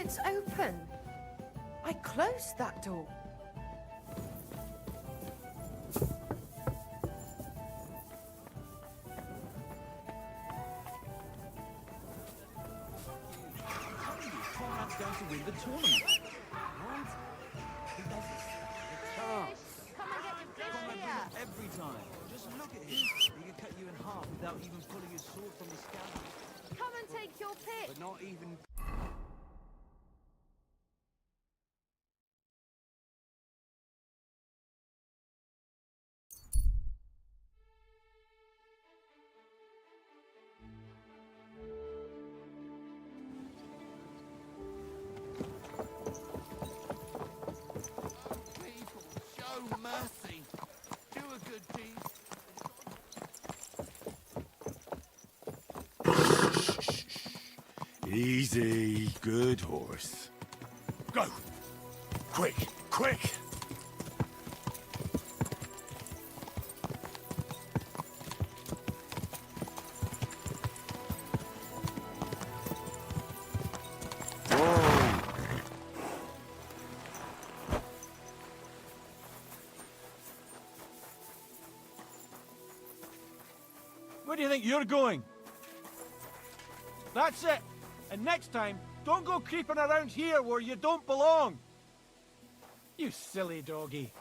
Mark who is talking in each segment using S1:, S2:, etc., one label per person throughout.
S1: It's open. I closed that door.
S2: Conrad's going to win the tournament. What? He does this.
S1: Come and get your fish here.
S2: Every time. Just look at him. He can cut you in half without even pulling his sword from the scabbard.
S1: Come and take your pick.
S2: But not even...
S3: People, show mercy. Do a good deed.
S4: Easy, good horse. Go! Quick, quick! Whoa!
S5: Where do you think you're going? That's it. And next time, don't go creeping around here where you don't belong. You silly doggy.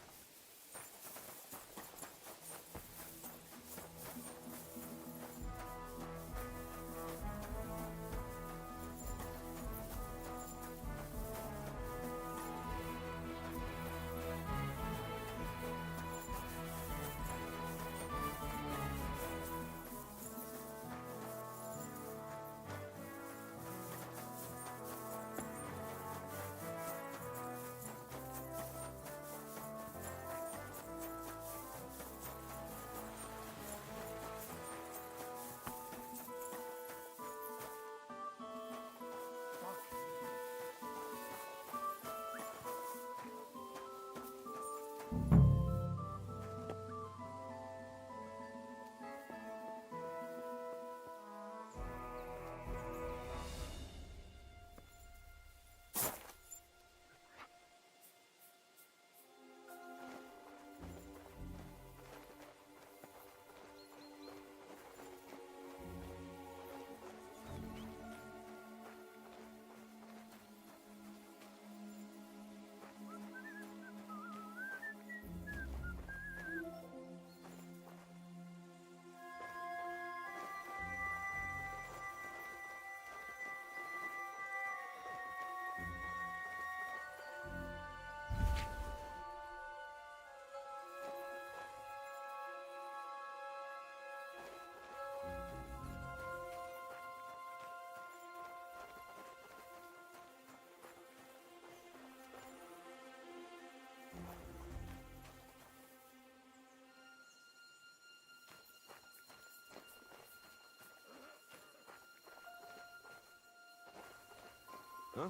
S4: Huh?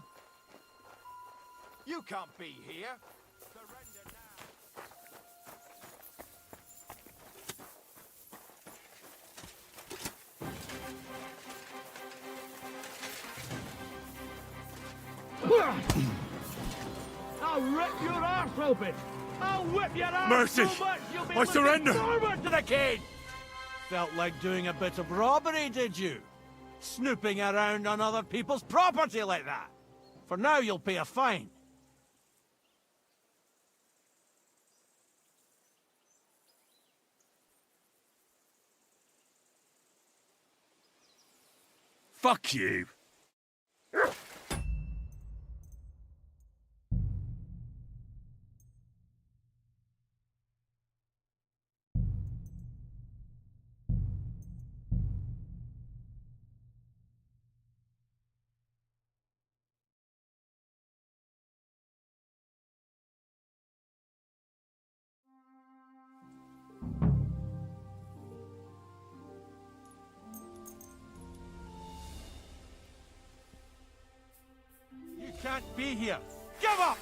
S3: You can't be here. Surrender now.
S5: I'll rip your arse open. I'll whip your arse
S4: Mercy!
S5: so much you'll be
S4: I
S5: looking
S4: surrender!
S5: forward to the cage. Felt like doing a bit of robbery, did you? Snooping around on other people's property like that. For now, you'll pay a fine.
S4: Fuck you!
S5: You can't be here. Give up!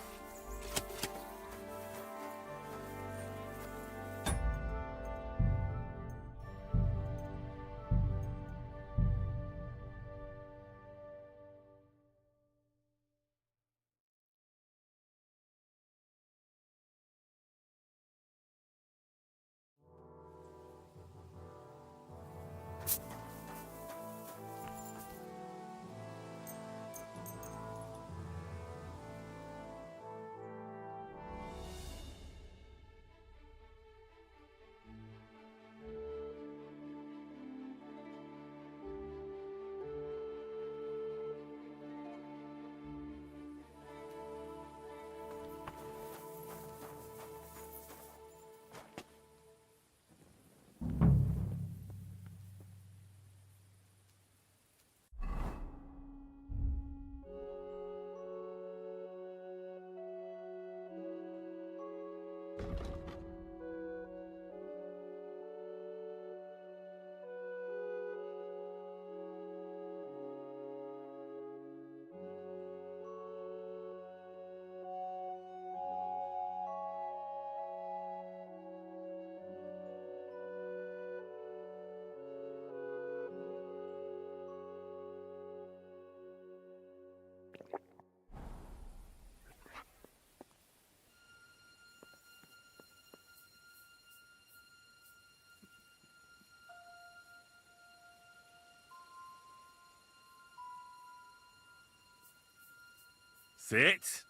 S4: Sit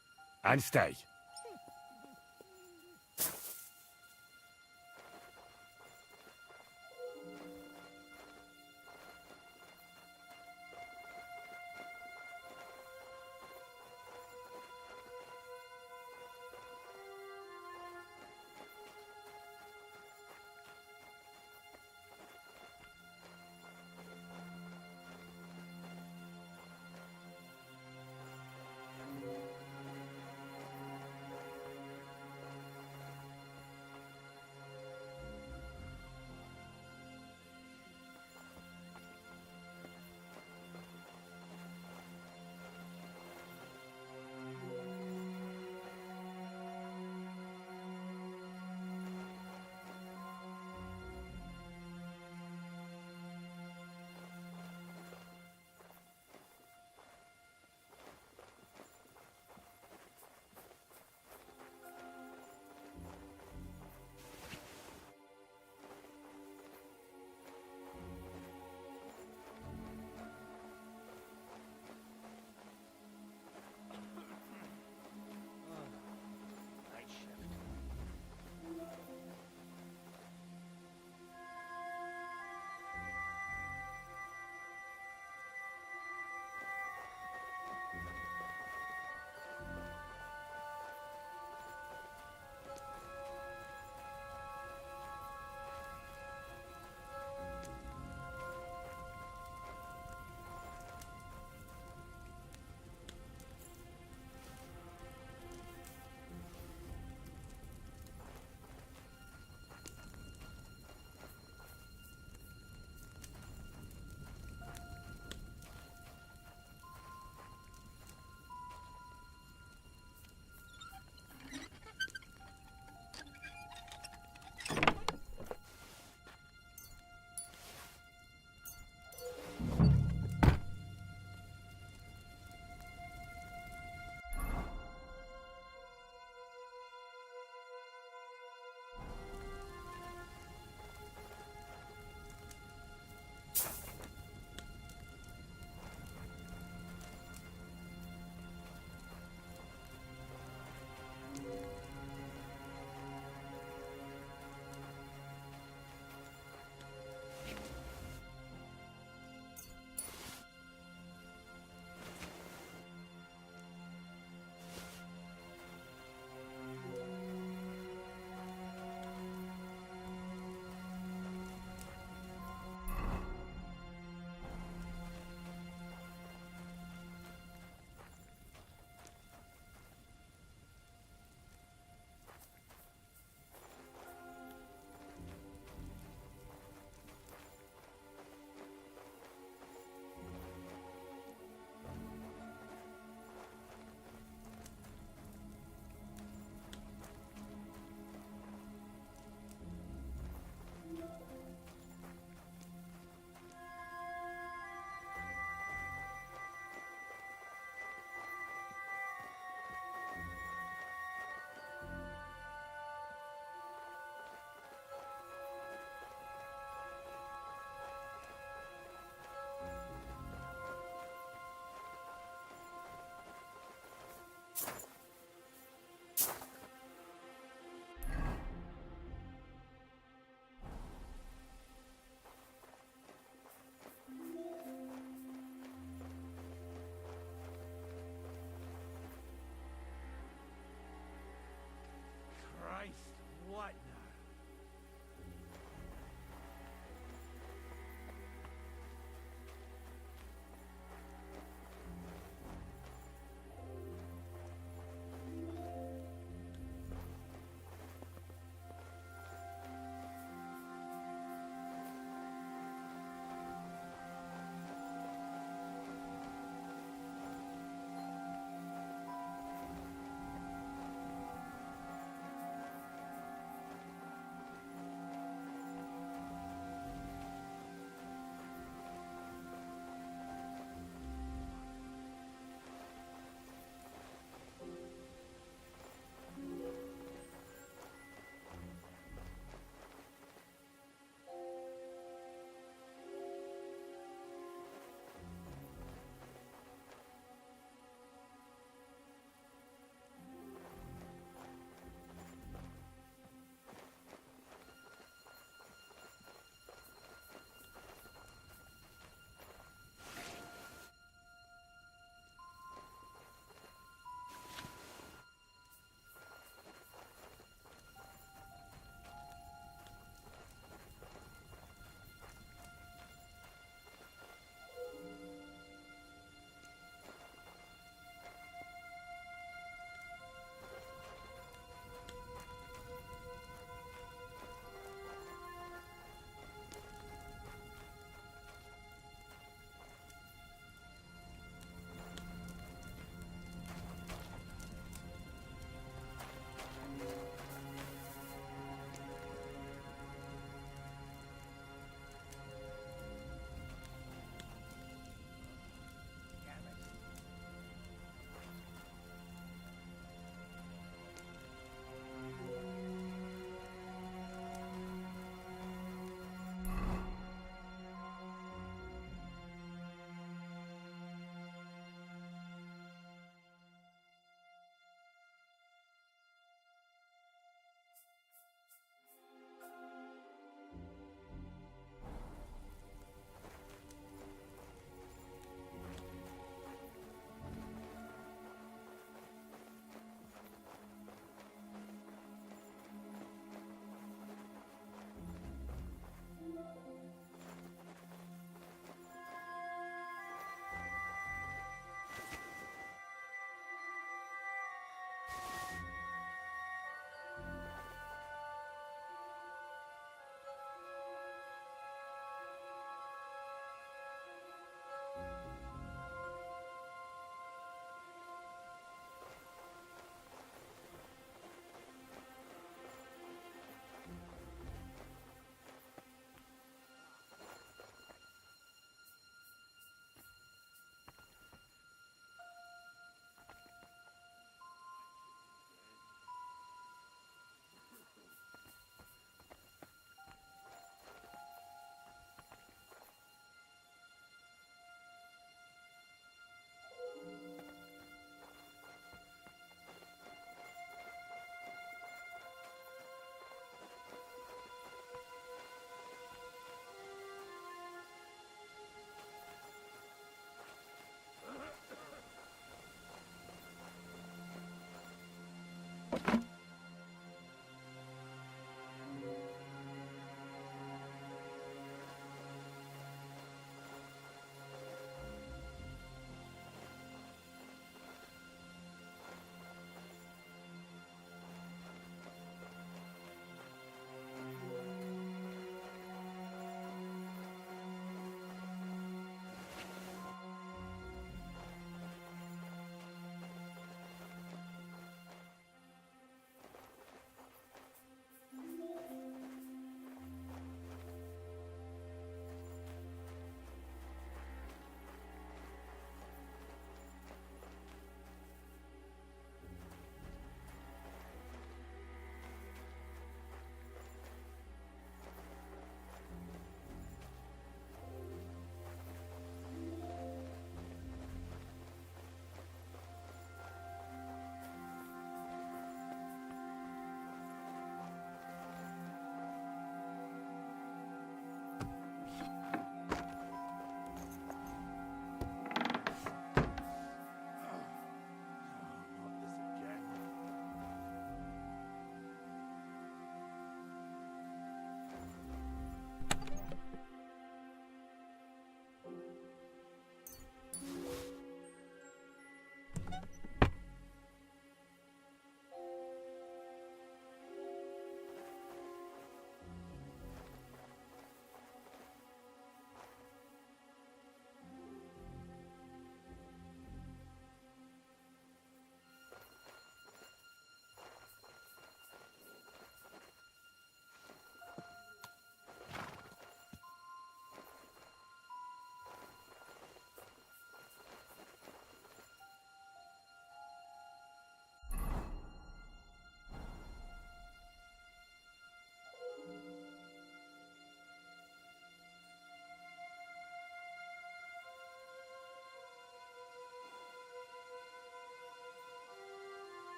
S4: and stay.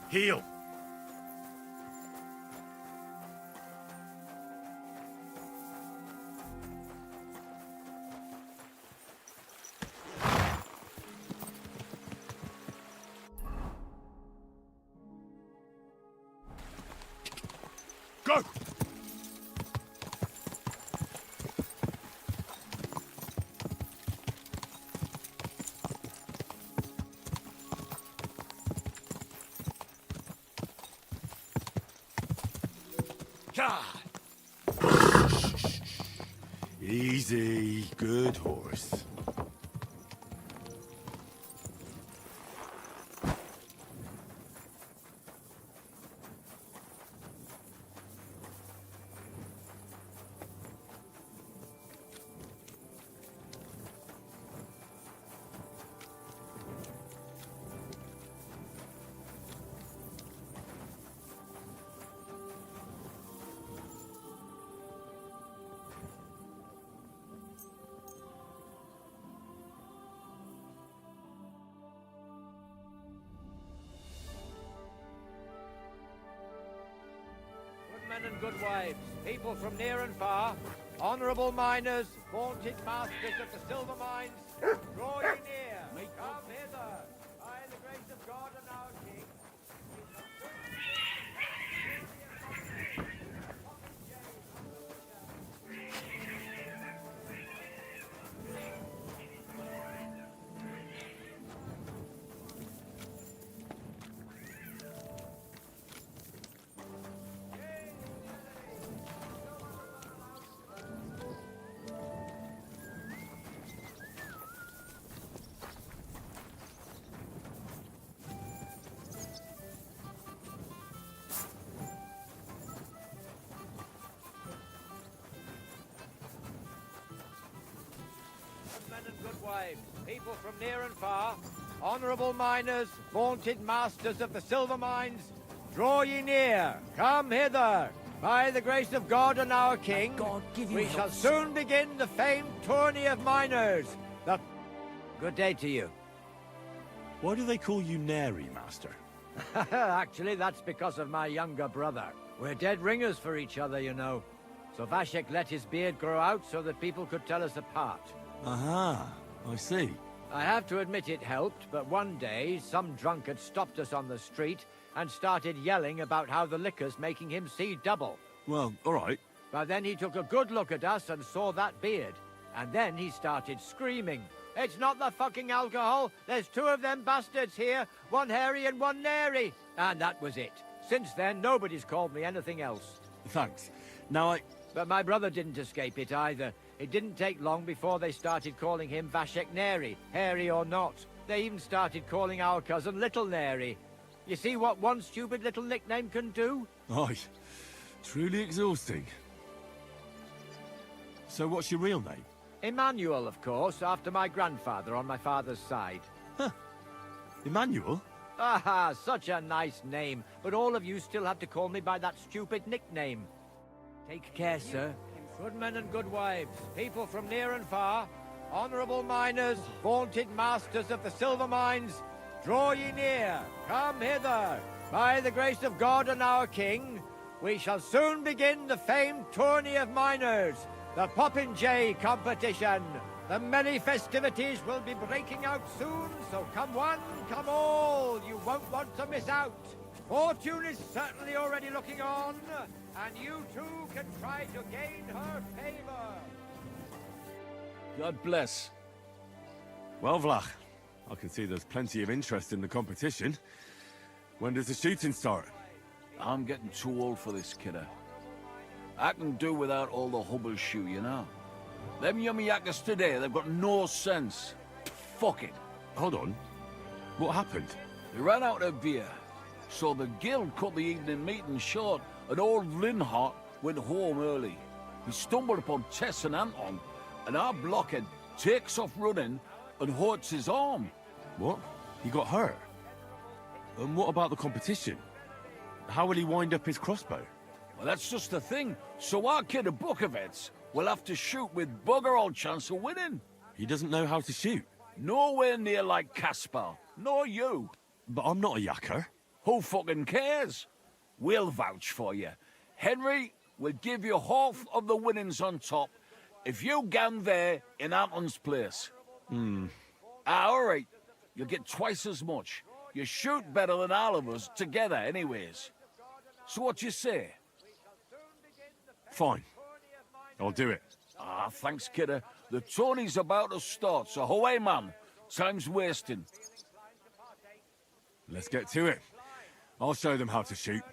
S4: Heel. Go! Easy, good horse.
S6: Good men and good wives, people from near and far, honourable miners, vaunted masters of the silver mines, draw ye near, come hither, by the grace of God and our King. Men and good wives, people from near and far, honourable miners, vaunted masters of the silver mines, draw ye near, come hither, by the grace of God and our King.
S1: God give you
S6: we
S1: help.
S6: shall soon begin the famed tourney of miners. Good day to you.
S4: Why do they call you Nary, Master?
S6: Actually, that's because of my younger brother. We're dead ringers for each other, you know. So Vashek let his beard grow out so that people could tell us apart.
S4: Aha, I see.
S6: I have to admit it helped, but one day, some drunkard stopped us on the street and started yelling about how the liquor's making him see double.
S4: Well, all right.
S6: But then he took a good look at us and saw that beard. And then he started screaming. It's not the fucking alcohol. There's two of them bastards here, one hairy and one nary. And that was it. Since then, nobody's called me anything else.
S4: Thanks. Now
S6: But my brother didn't escape it either. It didn't take long before they started calling him Vashek Neri, hairy or not. They even started calling our cousin Little Neri. You see what one stupid little nickname can do?
S4: Aye, truly exhausting. So what's your real name?
S6: Emmanuel, of course, after my grandfather on my father's side.
S4: Emmanuel?
S6: Ah, such a nice name, but all of you still have to call me by that stupid nickname. Take care, sir. Good men and good wives, people from near and far, honourable miners, vaunted masters of the silver mines, draw ye near, come hither. By the grace of God and our King, we shall soon begin the famed tourney of miners, the Popinjay competition. The many festivities will be breaking out soon, so come one, come all. You won't want to miss out. Fortune is certainly already looking on, and you too can try to gain her favor.
S3: God bless.
S4: Well, Vlach, I can see there's plenty of interest in the competition. When does the shooting start?
S3: I'm getting too old for this, kidder. I can do without all the hubble shoe, you know. Them yummy yakkers today, they've got no sense. Fuck it.
S4: Hold on. What happened?
S3: They ran out of beer, so the guild cut the evening meeting short, and old Linhart went home early. He stumbled upon Tess and Anton, and our blockhead takes off running and hurts his arm.
S4: What? He got hurt? And what about the competition? How will he wind up his crossbow?
S3: Well, that's just the thing. So our kid of Bukovets will have to shoot with bugger all chance of winning.
S4: He doesn't know how to shoot.
S3: Nowhere near like Caspar, nor you.
S4: But I'm not a yakker.
S3: Who fucking cares? We'll vouch for you. Henry will give you half of the winnings on top if you gang there in Anton's place. All right. You'll get twice as much. You shoot better than all of us together anyways. So what you say?
S4: Fine. I'll do it.
S3: Ah, thanks, kidder. The tourney's about to start, so away, man. Time's wasting.
S4: Let's get to it. I'll show them how to shoot.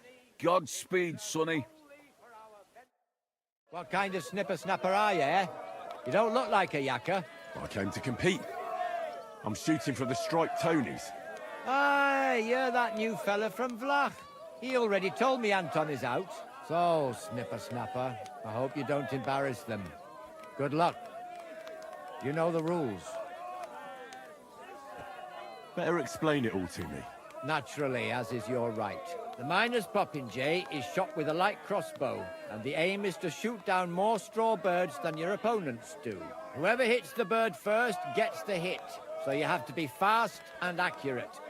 S3: Godspeed, sonny.
S6: What kind of snipper-snapper are you, eh? You don't look like a yakker.
S4: I came to compete. I'm shooting for the striped Tonys.
S6: Aye, you're that new fella from Vlach. He already told me Anton is out. So, snipper-snapper, I hope you don't embarrass them. Good luck. You know the rules.
S4: Better explain it all to me.
S6: Naturally, as is your right. The miner's popinjay is shot with a light crossbow, and the aim is to shoot down more straw birds than your opponents do. Whoever hits the bird first gets the hit, so you have to be fast and accurate.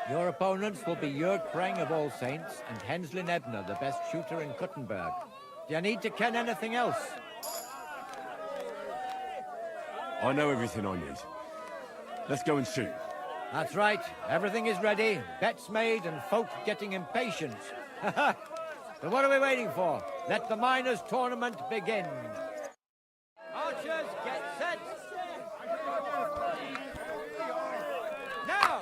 S6: Your opponents will be Jörg Preng of All Saints and Henslin Ebner, the best shooter in Kuttenberg. Do you need to ken anything else?
S4: I know everything I need. Let's go and shoot.
S6: That's right. Everything is ready. Bets made and folk getting impatient. So what are we waiting for? Let the miners' tournament begin. Archers, get set. Now!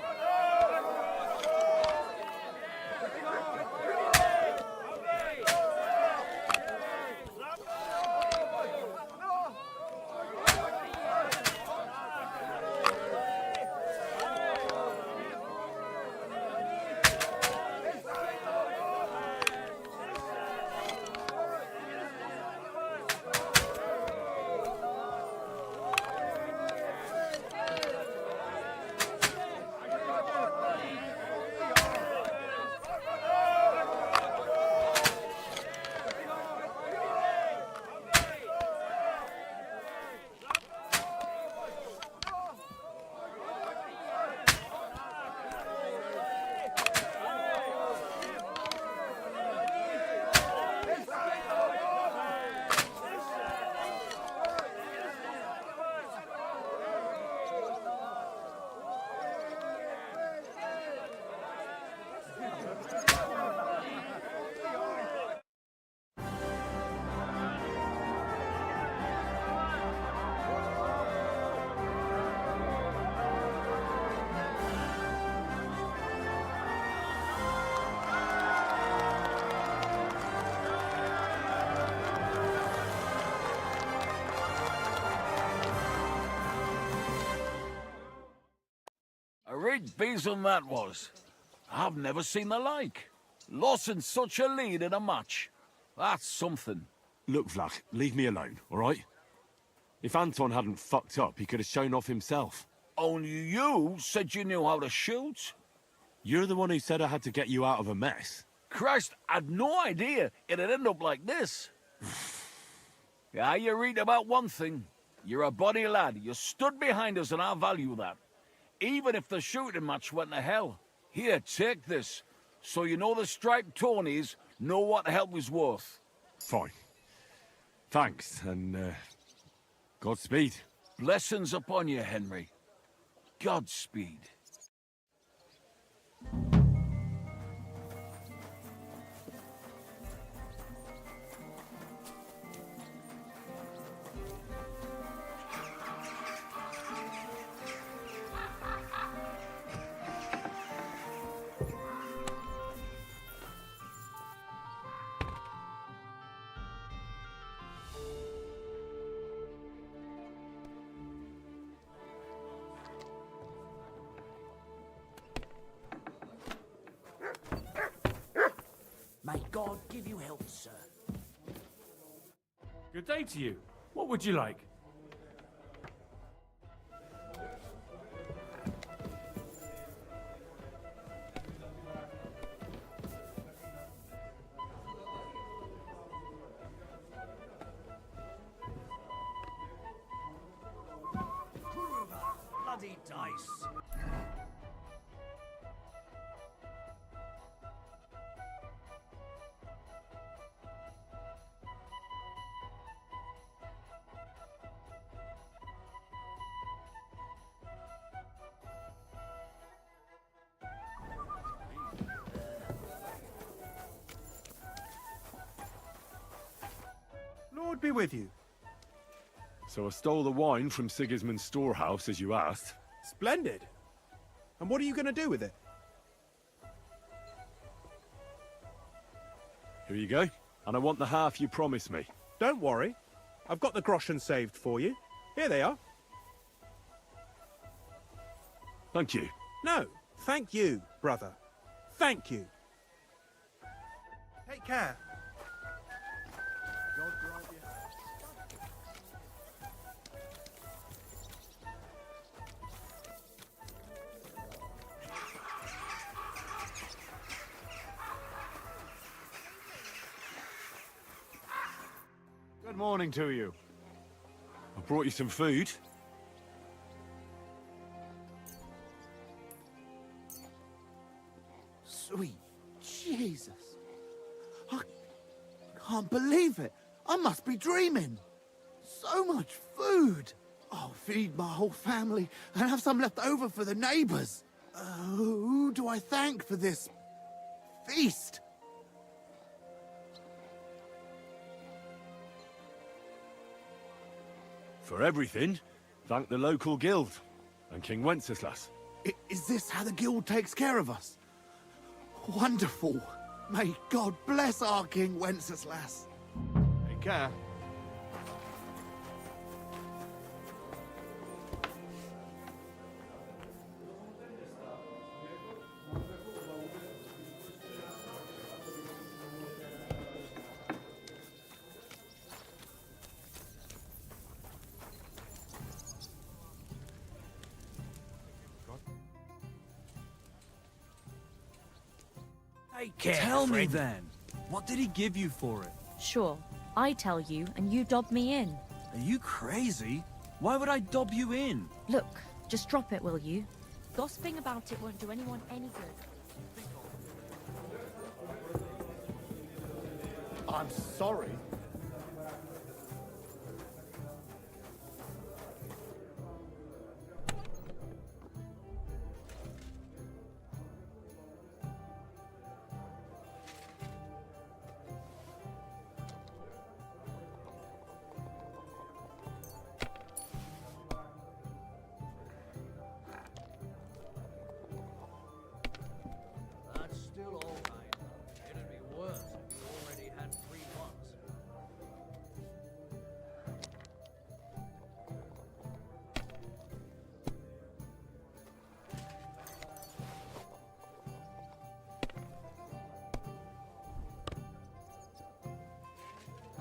S3: A right besom that was. I've never seen the like. Lost in such a lead in a match. That's something.
S4: Look, Vlach, leave me alone, all right? If Anton hadn't fucked up, he could have shown off himself.
S3: Only you said you knew how to shoot.
S4: You're the one who said I had to get you out of a mess.
S3: Christ, I'd no idea it'd end up like this. Yeah, you read about one thing. You're a bonny lad. You stood behind us and I value that. Even if the shooting match went to hell. Here, take this. So you know the striped Tonys know what help is worth.
S4: Fine. Thanks, and, Godspeed.
S3: Blessings upon you, Henry. Godspeed.
S2: May God give you health, sir.
S7: Good day to you. What would you like?
S2: Bloody dice.
S8: be with you.
S4: So I stole the wine from Sigismund's storehouse, as you asked.
S8: Splendid. And what are you going to do with it?
S4: Here you go. And I want the half you promised me.
S8: Don't worry. I've got the groschen saved for you. Here they are.
S4: Thank you.
S8: No, thank you, brother. Thank you. Take care. God drive you.
S4: Good morning to you. I brought you some food.
S9: Sweet Jesus. I can't believe it. I must be dreaming. So much food. I'll feed my whole family and have some left over for the neighbors. Who do I thank for this feast?
S4: For everything, thank the local guild and King Wenceslas.
S9: Is this how the guild takes care of us? Wonderful. May God bless our King Wenceslas.
S8: Take care.
S2: Tell me then, what did he give you for it?
S10: Sure, I tell you and you dob me in.
S2: Are you crazy? Why would I dob you in?
S10: Look, just drop it, will you? Gossiping about it won't do anyone any good.
S9: I'm sorry.
S6: That's still all right. It'd be worse if you already had 3 months.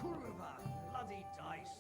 S6: Kuruba, bloody dice.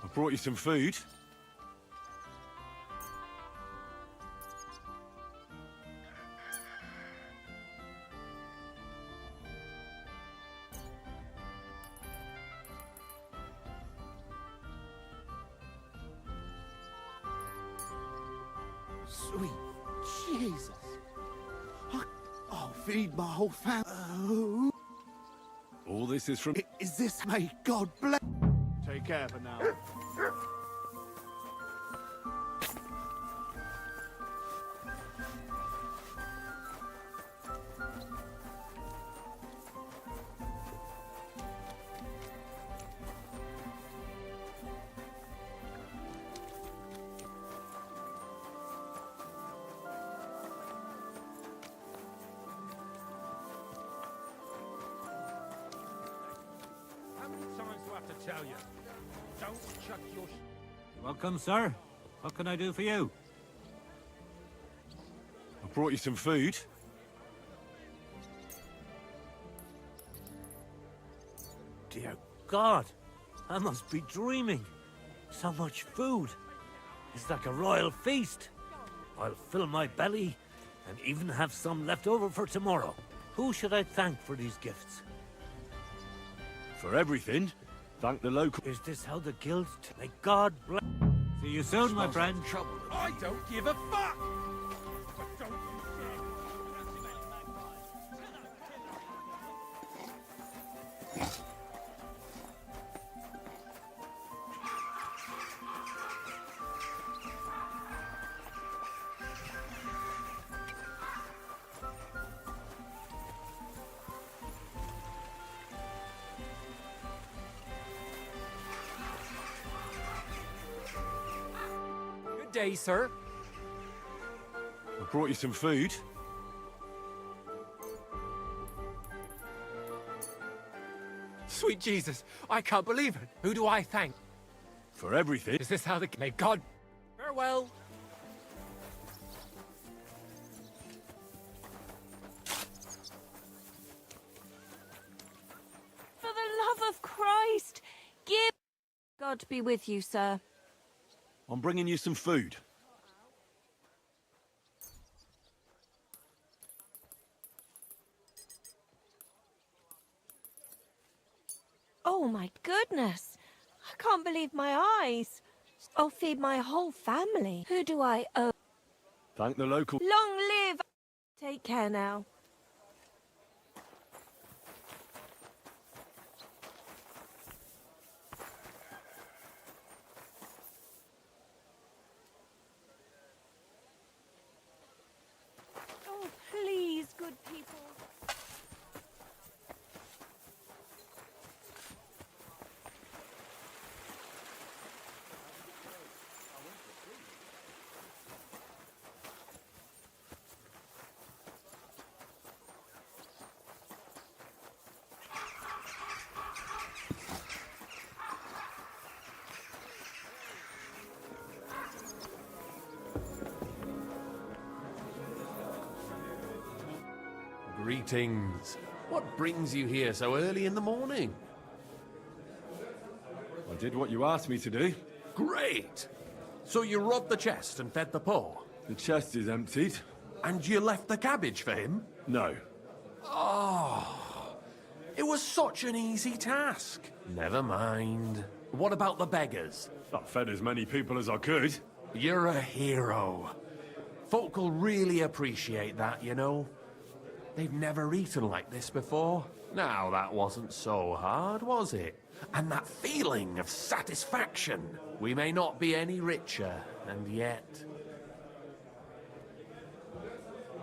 S4: I brought you some food.
S9: Sweet Jesus. I'll feed my whole family.
S4: All this is from...
S9: Is this... May God bless...
S8: Take care for now.
S5: How many times do I have to tell you. Don't chuck your...
S6: Welcome, sir. What can I do for you?
S4: I brought you some food.
S5: Dear God, I must be dreaming. So much food. It's like a royal feast. I'll fill my belly and even have some left over for tomorrow. Who should I thank for these gifts?
S4: For everything, thank the local...
S5: Is this how the guilds... May God bless...
S6: See you soon, my friend.
S5: I don't give a fuck! But don't you
S6: Good day, sir.
S4: I brought you some food.
S11: Sweet Jesus, I can't believe it. Who do I thank?
S4: For everything.
S11: Is this how the... May God... Farewell.
S10: For the love of Christ, give... God be with you, sir.
S4: I'm bringing you some food.
S10: Oh my goodness. I can't believe my eyes. I'll feed my whole family. Who do I owe?
S4: Thank the local...
S10: Long live! Take care now. Oh, please, good people.
S11: Greetings. What brings you here so early in the morning?
S4: I did what you asked me to do.
S11: Great! So you robbed the chest and fed the poor?
S4: The chest is emptied.
S11: And you left the cabbage for him?
S4: No.
S11: Oh, it was such an easy task. Never mind. What about the beggars?
S4: I fed as many people as I could.
S11: You're a hero. Folk will really appreciate that, you know. They've never eaten like this before. Now, that wasn't so hard, was it? And that feeling of satisfaction. We may not be any richer, and yet...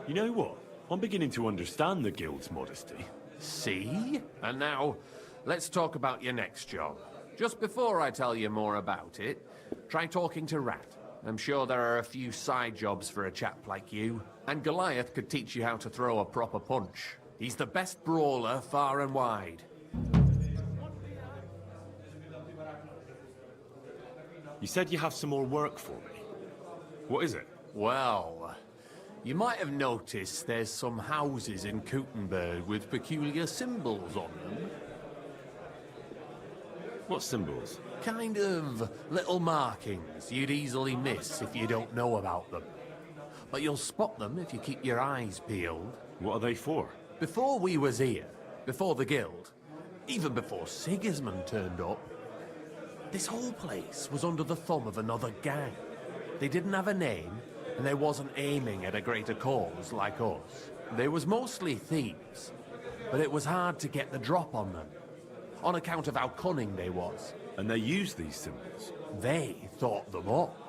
S4: You know what? I'm beginning to understand the guild's modesty.
S11: See? And now, let's talk about your next job. Just before I tell you more about it, try talking to Rat. I'm sure there are a few side jobs for a chap like you. And Goliath could teach you how to throw a proper punch. He's the best brawler far and wide.
S4: You said you have some more work for me. What is it?
S11: Well, you might have noticed there's some houses in Kuttenberg with peculiar symbols on them.
S4: What symbols?
S11: Kind of little markings you'd easily miss if you don't know about them. But you'll spot them if you keep your eyes peeled.
S4: What are they for?
S11: Before we was here, before the guild, even before Sigismund turned up, this whole place was under the thumb of another gang. They didn't have a name, and they wasn't aiming at a greater cause like us. They was mostly thieves, but it was hard to get the drop on them, on account of how cunning they was.
S4: And they used these symbols?
S11: They thought them up.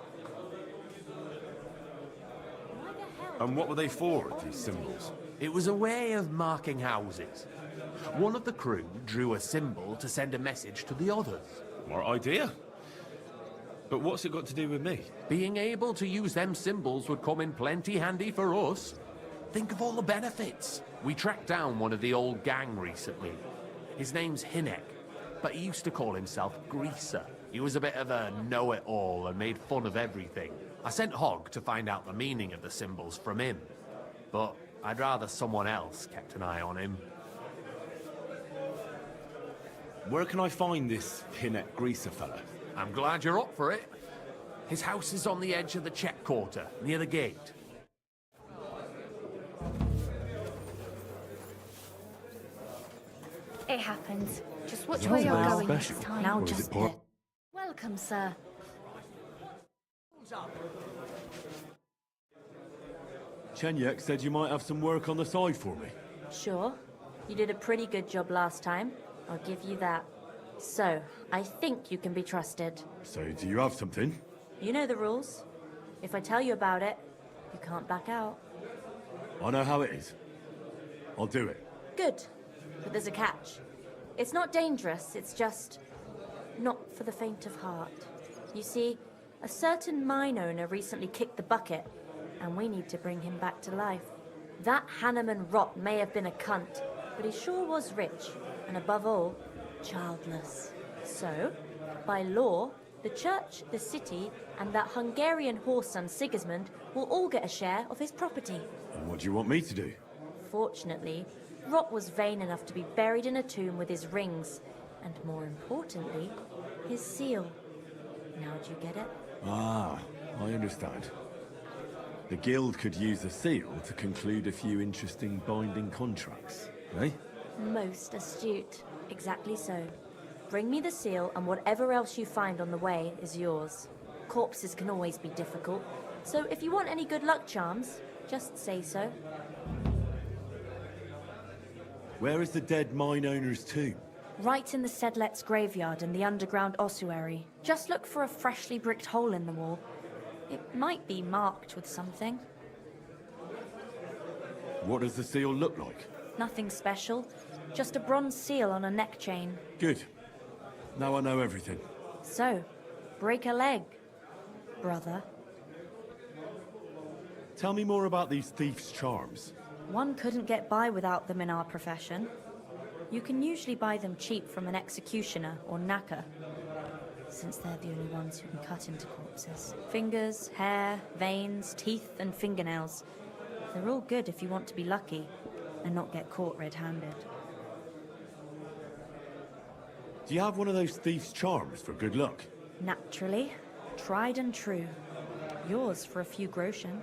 S4: And what were they for, these symbols?
S11: It was a way of marking houses. One of the crew drew a symbol to send a message to the others.
S4: What idea? But what's it got to do with me?
S11: Being able to use them symbols would come in plenty handy for us. Think of all the benefits. We tracked down one of the old gang recently. His name's Hinek. but he used to call himself Greaser. He was a bit of a know-it-all and made fun of everything. I sent Hogg to find out the meaning of the symbols from him, but I'd rather someone else kept an eye on him.
S4: Where can I find this pinhead Greaser fella?
S11: I'm glad you're up for it. His house is on the edge of the check quarter, near the gate.
S12: It happens. Just watch
S4: You're
S12: where you're
S4: very
S12: going
S4: special.
S12: next time.
S4: Now just
S12: Welcome, sir.
S4: Chenyek said you might have some work on the side for me.
S12: Sure. You did a pretty good job last time. I'll give you that. So, I think you can be trusted.
S4: So, do you have something?
S12: You know the rules. If I tell you about it, you can't back out.
S4: I know how it is. I'll do it.
S12: Good. But there's a catch. It's not dangerous, it's just not for the faint of heart. You see, a certain mine owner recently kicked the bucket, and we need to bring him back to life. That Hanneman rot may have been a cunt, but he sure was rich, and above all, childless. So, by law, the church, the city, and that Hungarian horse son Sigismund will all get a share of his property.
S4: And what do you want me to do?
S12: Fortunately, Rot was vain enough to be buried in a tomb with his rings, and more importantly, his seal. Now do you get it?
S4: Ah, I understand. The guild could use the seal to conclude a few interesting binding contracts, eh?
S12: Most astute. Exactly so. Bring me the seal, and whatever else you find on the way is yours. Corpses can always be difficult, so if you want any good luck charms, just say so.
S4: Where is the dead mine owner's tomb?
S12: Right in the Sedlet's graveyard in the underground ossuary. Just look for a freshly bricked hole in the wall. It might be marked with something.
S4: What does the seal look like?
S12: Nothing special. Just a bronze seal on a neck chain.
S4: Good. Now I know everything.
S12: So, break a leg, brother.
S4: Tell me more about these thieves' charms.
S12: One couldn't get by without them in our profession. You can usually buy them cheap from an executioner or knacker, since they're the only ones who can cut into corpses. Fingers, hair, veins, teeth, and fingernails. They're all good if you want to be lucky and not get caught red-handed.
S4: Do you have one of those thieves' charms for good luck?
S12: Naturally. Tried and true. Yours for a few groschen.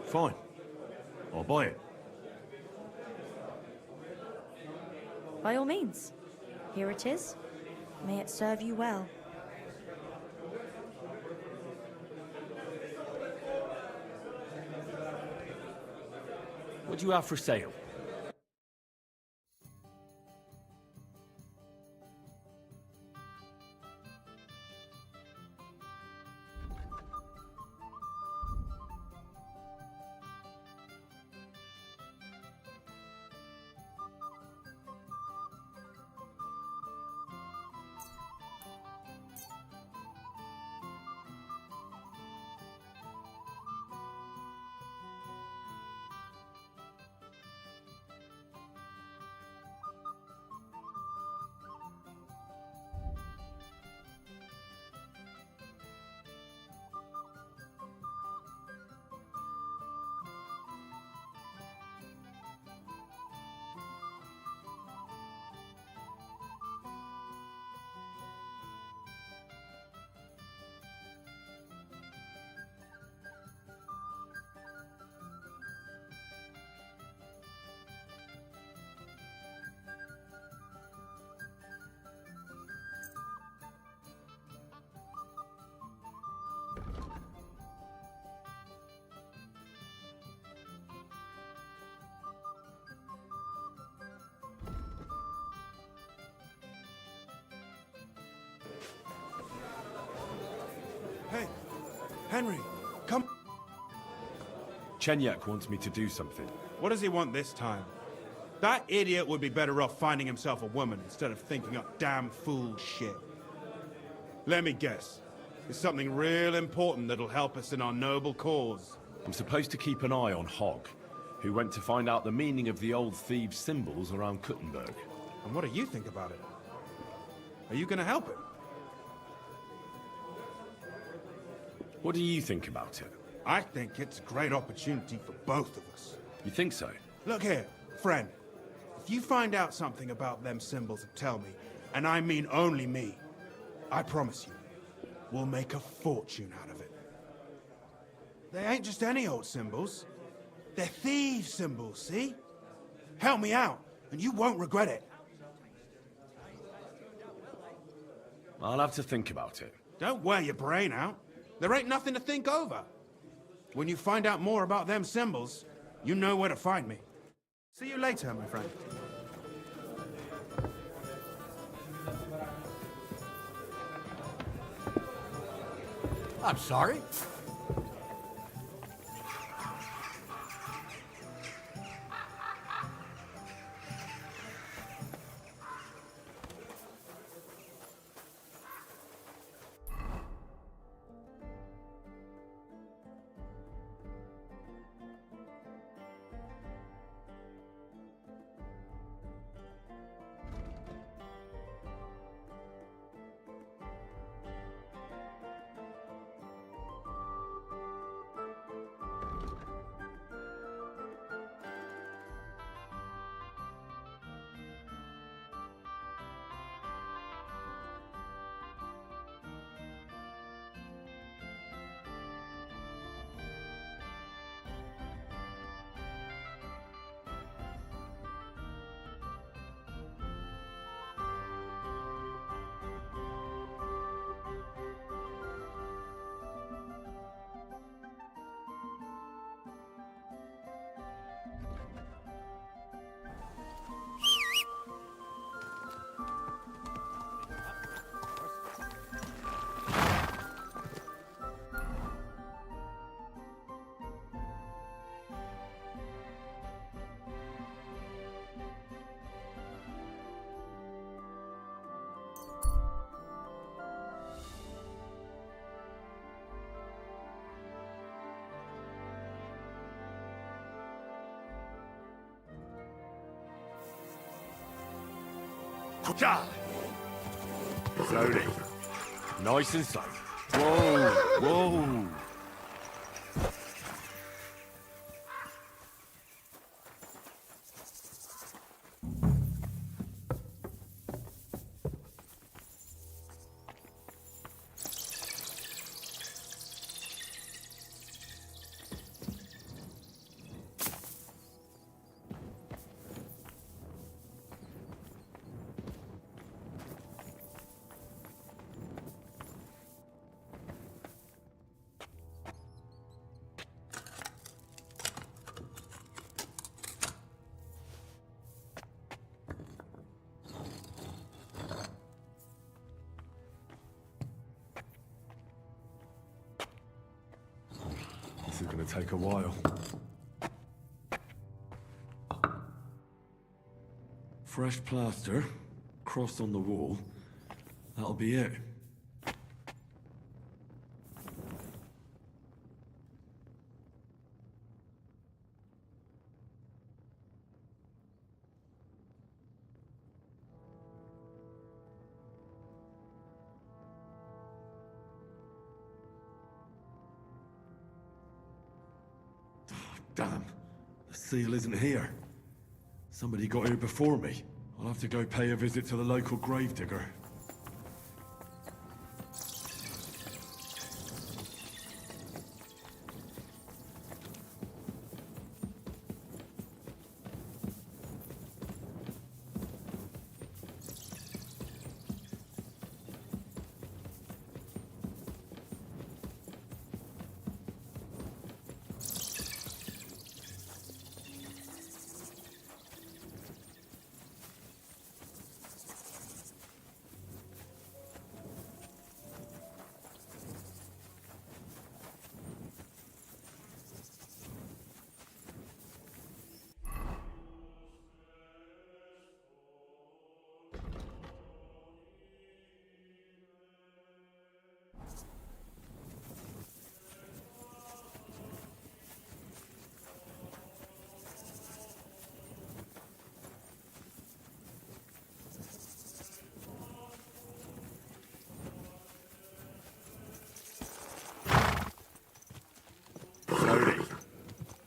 S4: Fine. I'll buy it.
S12: By all means. Here it is. May it serve you well.
S7: What do you have for sale?
S8: Hey, Henry, come.
S4: Chenyek wants me to do something.
S8: What does he want this time? That idiot would be better off finding himself a woman instead of thinking up damn fool shit. Let me guess. It's something real important that'll help us in our noble cause.
S4: I'm supposed to keep an eye on Hogg, who went to find out the meaning of the old thieves' symbols around Kuttenberg.
S8: And what do you think about it? Are you gonna help him?
S4: What do you think about it?
S8: I think it's a great opportunity for both of us.
S4: You think so?
S8: Look here, friend. If you find out something about them symbols and tell me, and I mean only me, I promise you, we'll make a fortune out of it. They ain't just any old symbols. They're thieves' symbols, see? Help me out, and you won't regret it.
S4: I'll have to think about it.
S8: Don't wear your brain out. There ain't nothing to think over. When you find out more about them symbols, you know where to find me. See you later, my friend.
S6: I'm sorry.
S4: Slowly. Nice and slow. Whoa, whoa. This is going to take a while. Fresh plaster, cross on the wall. That'll be it. Damn, the seal isn't here. Somebody got here before me. I'll have to go pay a visit to the local gravedigger.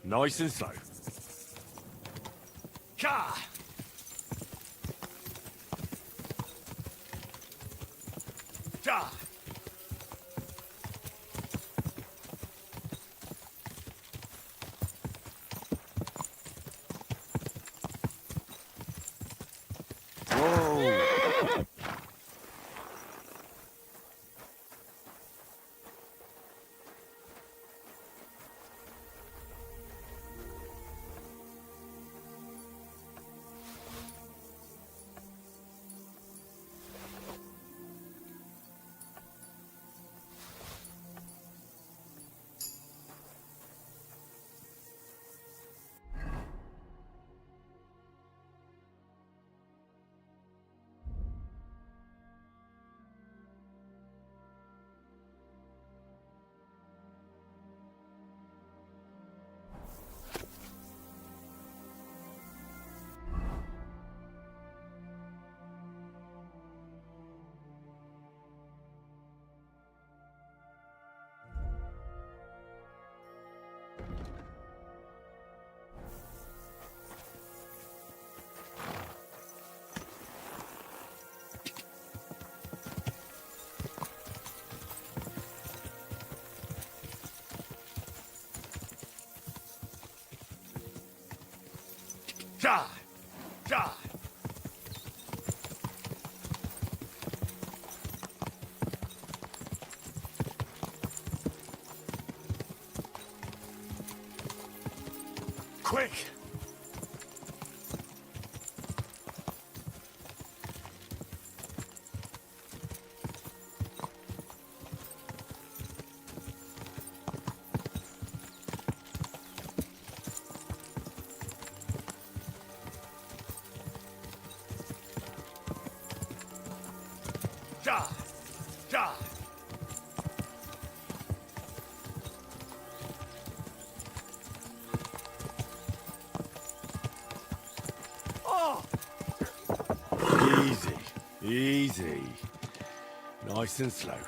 S4: Nice and slow.
S3: Ka! Ja! Ja! Ja! Quick! Ja! Ja! Oh!
S4: Easy. Easy. Nice and slow.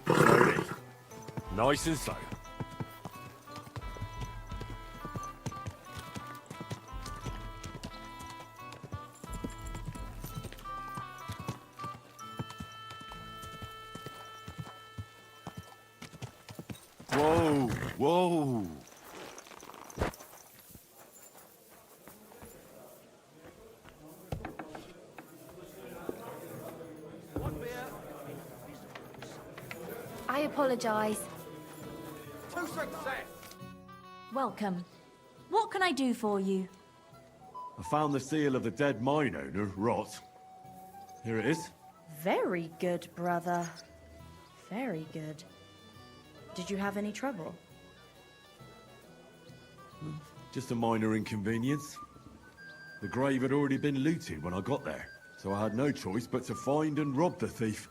S4: Slowly. Nice and slow. Whoa, whoa.
S12: I apologize.
S3: To success!
S12: Welcome. What can I do for you?
S4: I found the seal of the dead mine owner, Rot. Here it is.
S12: Very good, brother. Very good. Did you have any trouble?
S4: Just a minor inconvenience. The grave had already been looted when I got there, so I had no choice but to find and rob the thief.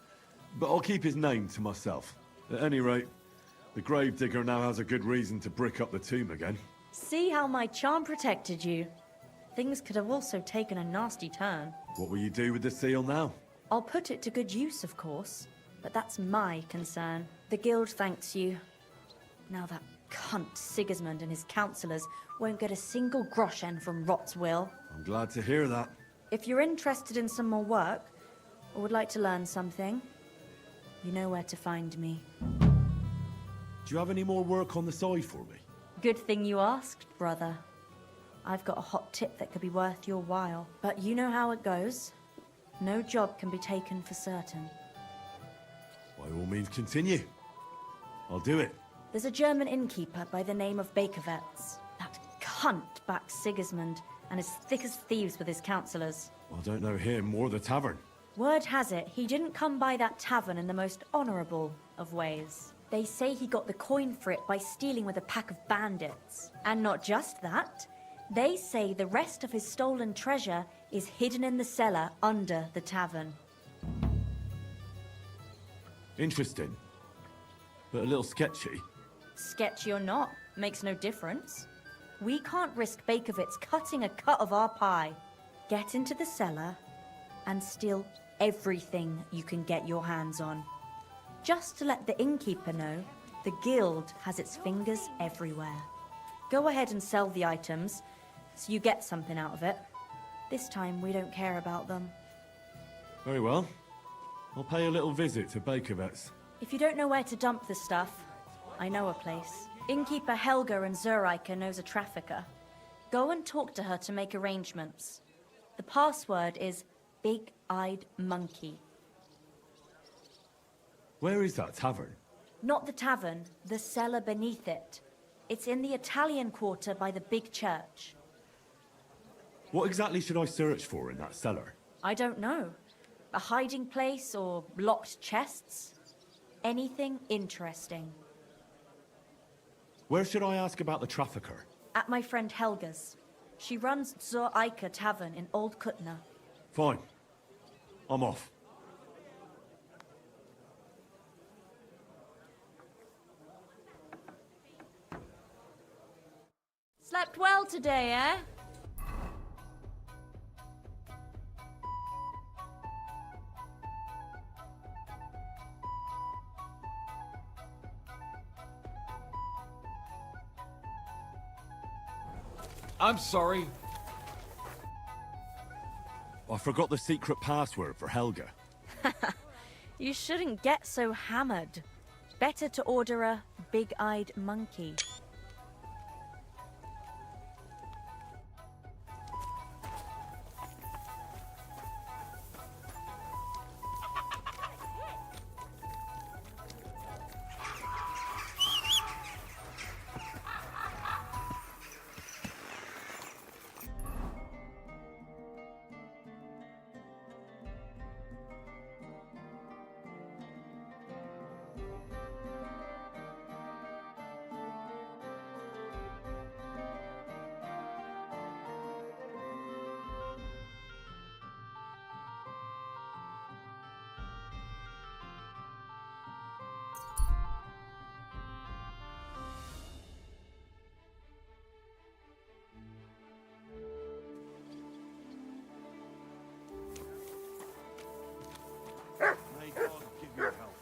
S4: But I'll keep his name to myself. At any rate, the gravedigger now has a good reason to brick up the tomb again.
S12: See how my charm protected you. Things could have also taken a nasty turn.
S4: What will you do with the seal now?
S12: I'll put it to good use, of course. But that's my concern. The guild thanks you. Now that cunt Sigismund and his councillors won't get a single groschen from Rot's will.
S4: I'm glad to hear that.
S12: If you're interested in some more work, or would like to learn something, you know where to find me.
S4: Do you have any more work on the side for me?
S12: Good thing you asked, brother. I've got a hot tip that could be worth your while. But you know how it goes. No job can be taken for certain.
S4: By all means, continue. I'll do it.
S12: There's a German innkeeper by the name of Bakervetz. That cunt backs Sigismund and is thick as thieves with his councillors.
S4: I don't know him or the tavern.
S12: Word has it, he didn't come by that tavern in the most honourable of ways. They say he got the coin for it by stealing with a pack of bandits. And not just that, they say the rest of his stolen treasure is hidden in the cellar under the tavern.
S4: Interesting. But a little sketchy.
S12: Sketchy or not, makes no difference. We can't risk Bakervitz cutting a cut of our pie. Get into the cellar and steal everything you can get your hands on. Just to let the innkeeper know, the guild has its fingers everywhere. Go ahead and sell the items, so you get something out of it. This time we don't care about them.
S4: Very well. I'll pay a little visit to Bakervetz.
S12: If you don't know where to dump the stuff, I know a place. Innkeeper Helga in Zurich knows a trafficker. Go and talk to her to make arrangements. The password is Big-Eyed Monkey.
S4: Where is that tavern?
S12: Not the tavern, the cellar beneath it. It's in the Italian quarter by the big church.
S4: What exactly should I search for in that cellar?
S12: I don't know. A hiding place or locked chests? Anything interesting.
S4: Where should I ask about the trafficker?
S12: At my friend Helga's. She runs Zur Eiche Tavern in Old Kutna.
S4: Fine. I'm off.
S12: Slept well today, eh?
S3: I'm sorry.
S4: I forgot the secret password for Helga.
S12: You shouldn't get so hammered. Better to order a big-eyed monkey.
S8: May God give you help.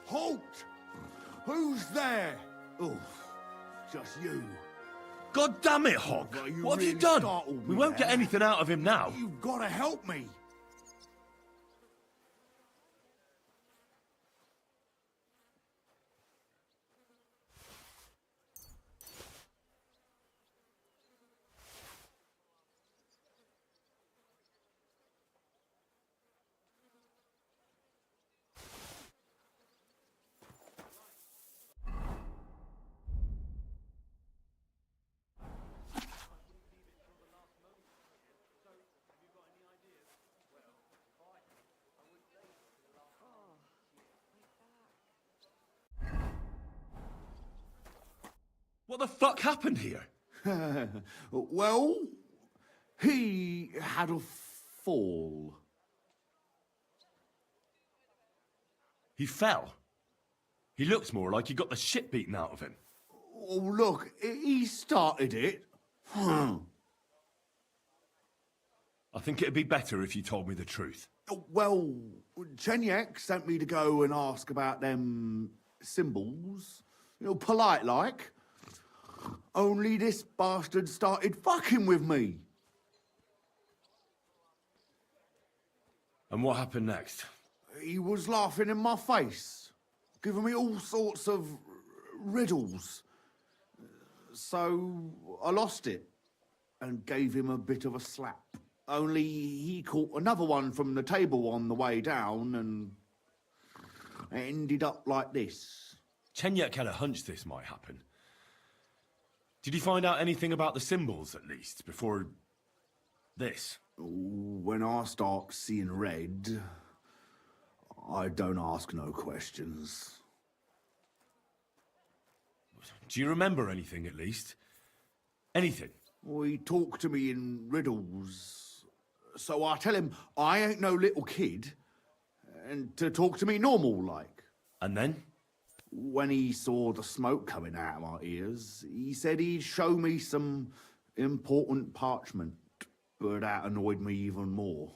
S9: Halt! Who's there? Oh, just you.
S7: God damn it, Hog!
S9: Well, you
S7: What have you
S9: really
S7: done?
S9: startled
S7: We
S9: me
S7: won't get
S9: there.
S7: anything out of him now.
S9: You've got to help me.
S7: What the fuck happened here?
S9: Well, he had a fall.
S7: He fell. He looks more like he got the shit beaten out of him.
S9: Oh, look, he started it.
S7: I think it'd be better if you told me the truth.
S9: Well, Chenyek sent me to go and ask about them symbols. polite like. Only this bastard started fucking with me.
S7: And what happened next?
S9: He was laughing in my face, giving me all sorts of riddles. So I lost it and gave him a bit of a slap. Only he caught another one from the table on the way down and it ended up like this.
S7: Chenyek had a hunch this might happen. Did you find out anything about the symbols, at least, before this?
S9: When I start seeing red, I don't ask no questions.
S7: Do you remember anything, at least? Anything?
S9: He talked to me in riddles. So I tell him I ain't no little kid, and to talk to me normal like.
S7: And then?
S9: When he saw the smoke coming out of my ears, he said he'd show me some important parchment, but that annoyed me even more.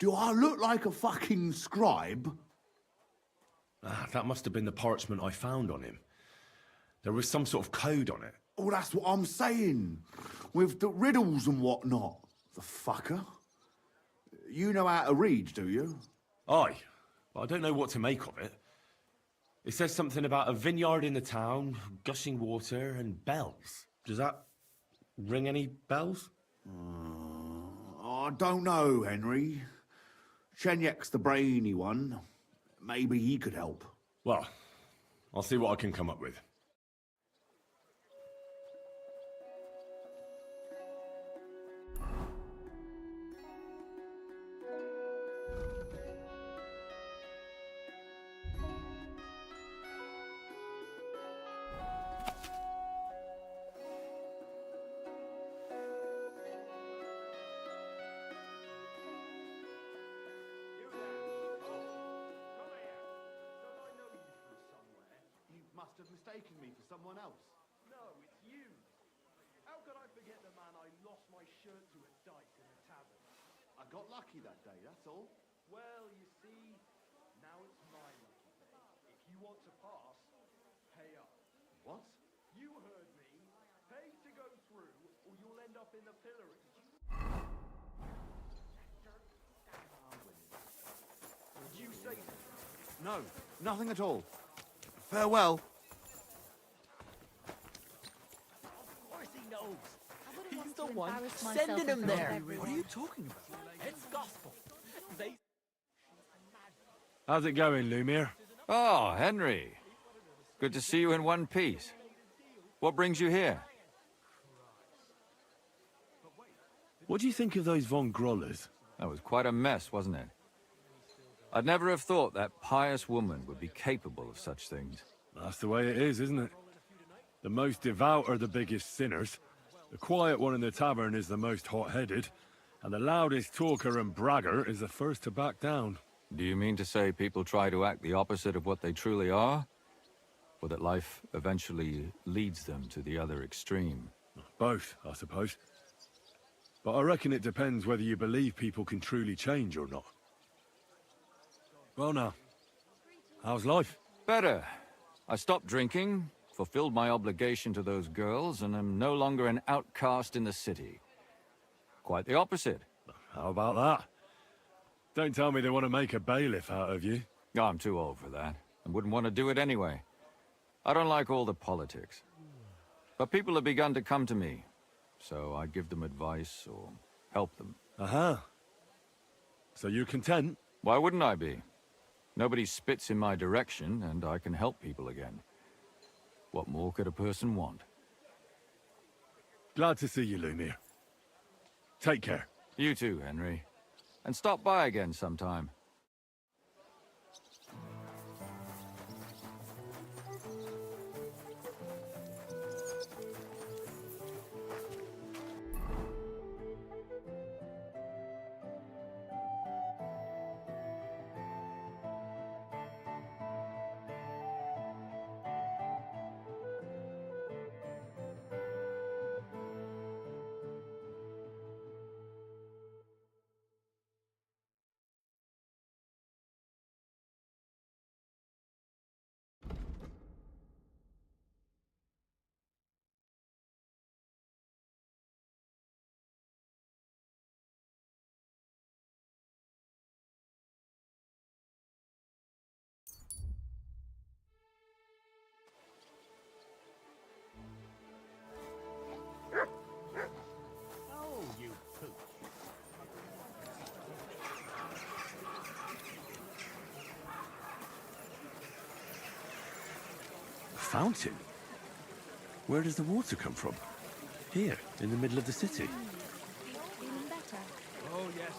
S9: Do I look like a fucking scribe?
S7: That must have been the parchment I found on him. There was some sort of code on it.
S9: Oh, that's what I'm saying. With the riddles and whatnot. The fucker. You know how to read, do you?
S7: Aye, but I don't know what to make of it. It says something about a vineyard in the town, gushing water, and bells. Does that ring any bells?
S9: I don't know, Henry. Chenyek's the brainy one. Maybe he could help.
S7: Well, I'll see what I can come up with.
S9: Must have mistaken me for someone else.
S13: No, it's you. How could I forget the man I lost my shirt to at dice in the tavern?
S9: I got lucky that day, that's all.
S13: Well, you see, now it's my lucky day. If you want to pass, pay up.
S9: What?
S13: You heard me. Pay to go through, or you'll end up in the pillory. Did you say that?
S9: No, nothing at all. Farewell.
S1: He's the one sending him there.
S2: What are you talking about? It's gospel.
S4: How's it going, Lumiere?
S14: Oh, Henry. Good to see you in one piece. What brings you here?
S7: What do you think of those Von Grollers?
S14: That was quite a mess, wasn't it? I'd never have thought that pious woman would be capable of such things.
S4: That's the way it is, isn't it? The most devout are the biggest sinners. The quiet one in the tavern is the most hot-headed. And the loudest talker and bragger is the first to back down.
S14: Do you mean to say people try to act the opposite of what they truly are? Or that life eventually leads them to the other extreme?
S4: Both, I suppose. But I reckon it depends whether you believe people can truly change or not. Well now, how's life?
S14: Better. I stopped drinking, fulfilled my obligation to those girls, and am no longer an outcast in the city. Quite the opposite.
S4: How about that? Don't tell me they want to make a bailiff out of you.
S14: Oh, I'm too old for that, and wouldn't want to do it anyway. I don't like all the politics. But people have begun to come to me, so I give them advice or help them.
S4: Aha. So you're content?
S14: Why wouldn't I be? Nobody spits in my direction, and I can help people again. What more could a person want?
S4: Glad to see you, Lumiere. Take care.
S14: You too, Henry. And stop by again sometime.
S7: fountain? Where does the water come from? Here, in the middle of the city.
S10: Feeling better?
S2: Oh, yes.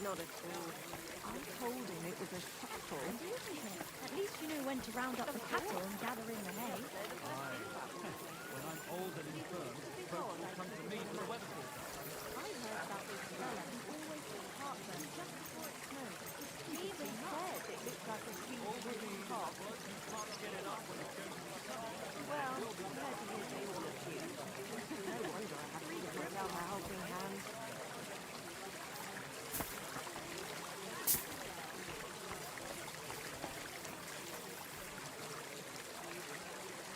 S10: Not at all. I told him it was a shuttle. At least you know when to round up the cattle and gather in the hay.
S2: When I'm old and infirm, folks will come to me for the weather forecast.
S10: I heard about this fella who always gets heartburn just before it snows. He even said it looks like a huge wooden cock. Well, compared to his, they all look cute. No wonder I have to give myself a helping hand.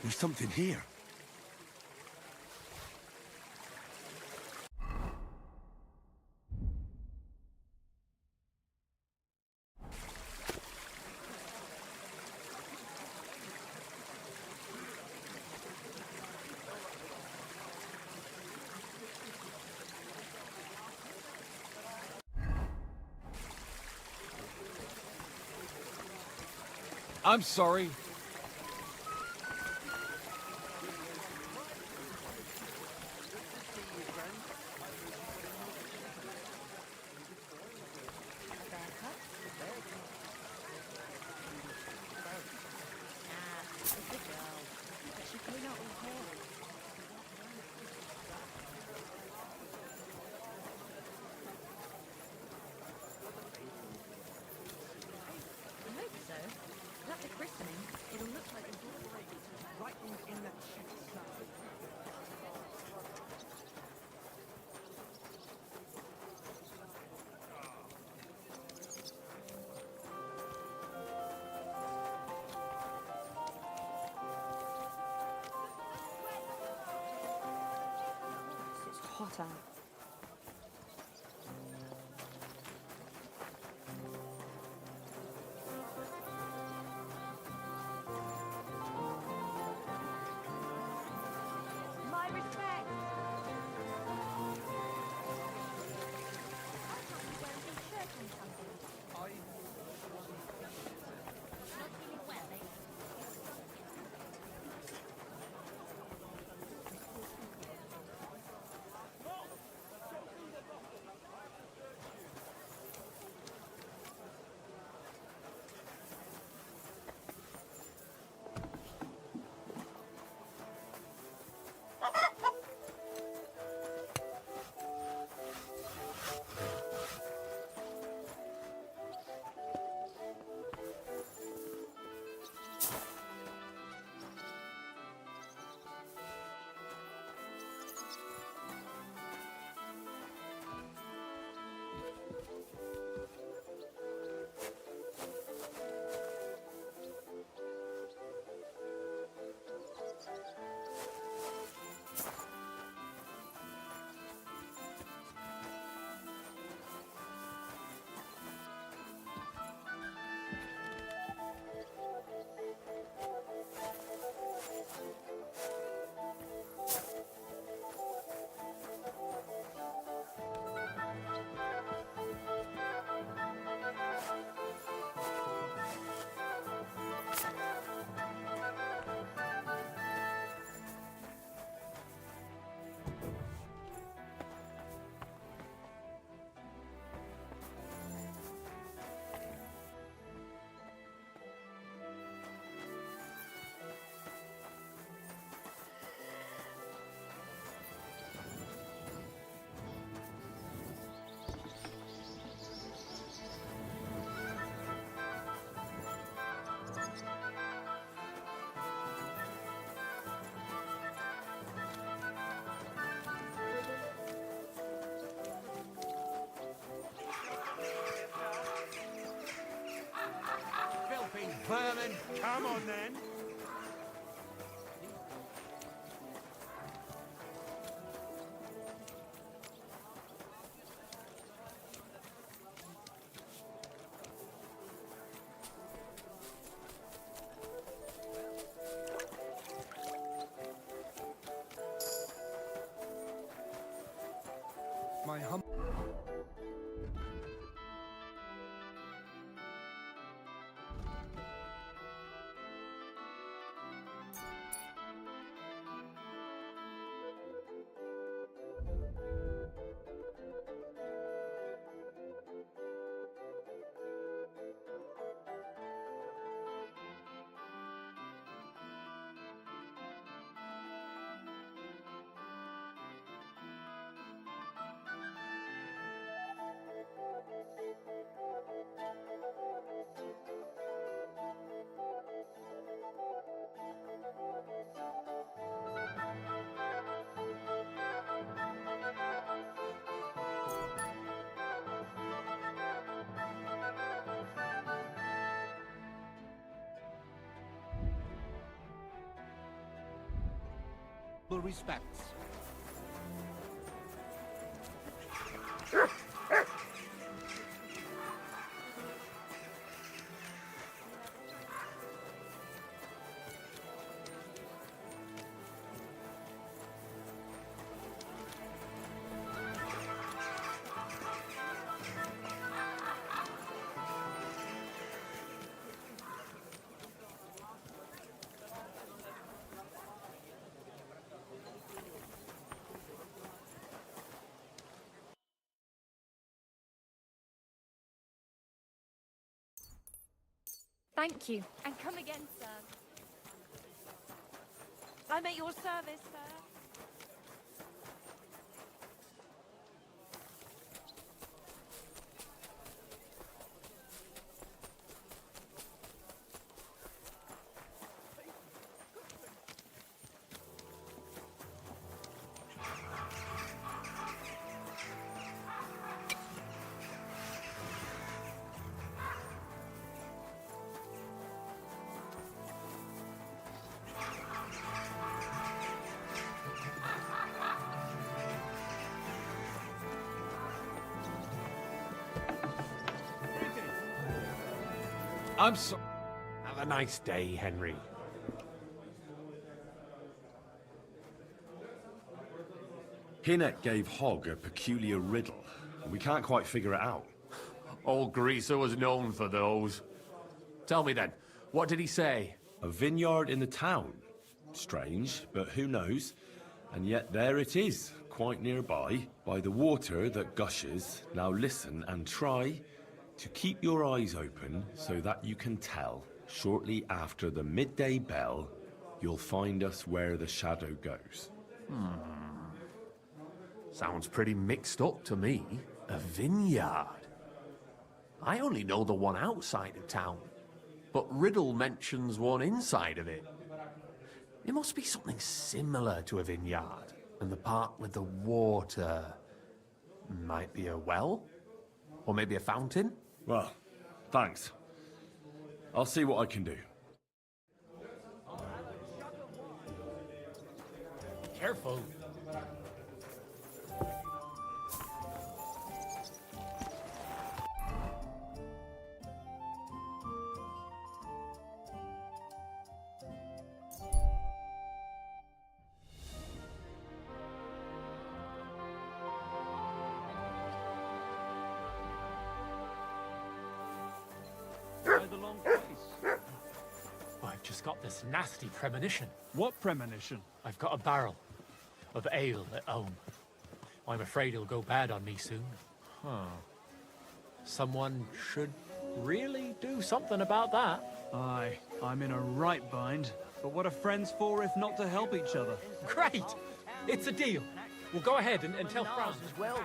S4: There's something here.
S3: I'm sorry.
S10: It's hot out. My respect.
S8: Vermin, come on then.
S13: My hum.
S2: respects.
S10: Thank you. And come again, sir. I'm at your service, sir.
S11: I'm so... Have a nice day, Henry.
S7: Hinnet gave Hogg a peculiar riddle, and we can't quite figure it out.
S11: Old Greaser was known for those. Tell me then, what did he say?
S7: A vineyard in the town. Strange, but who knows? And yet there it is, quite nearby, by the water that gushes. Now listen and try to keep your eyes open so that you can tell. Shortly after the midday bell, you'll find us where the shadow goes.
S11: Sounds pretty mixed up to me. A vineyard. I only know the one outside of town, but Riddle mentions one inside of it. It must be something similar to a vineyard, and the part with the water might be a well, or maybe a fountain.
S7: Well, thanks. I'll see what I can do.
S11: Careful.
S2: The long place.
S5: I've just got this nasty premonition.
S2: What premonition?
S5: I've got a barrel of ale at home. I'm afraid it'll go bad on me soon. Someone should really do something about that.
S2: Aye, I'm in a right bind. But what are friends for if not to help each other?
S5: Great! It's a deal. We'll go ahead and tell Franz
S6: as well.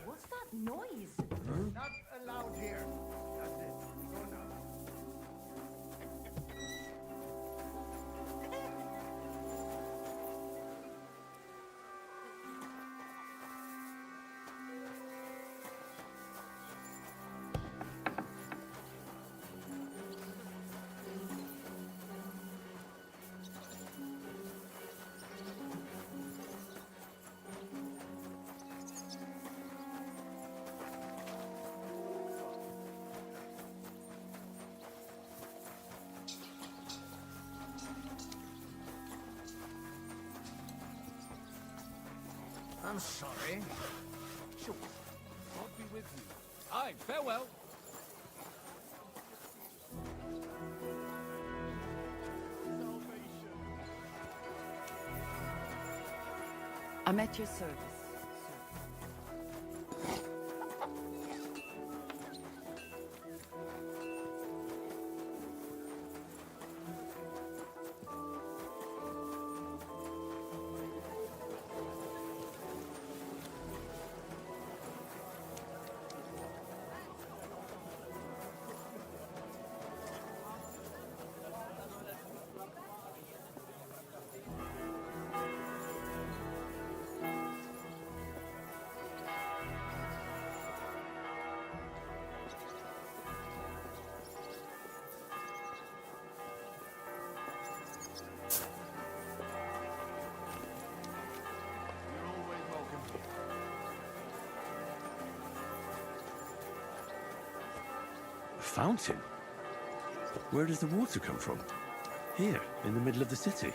S12: What's that noise?
S9: Not allowed here. That's it. Go now.
S6: I'm sorry.
S3: Sure. God be with you. Aye, farewell.
S1: I'm at your service, sir.
S7: fountain. Where does the water come from? Here, in the middle of the city.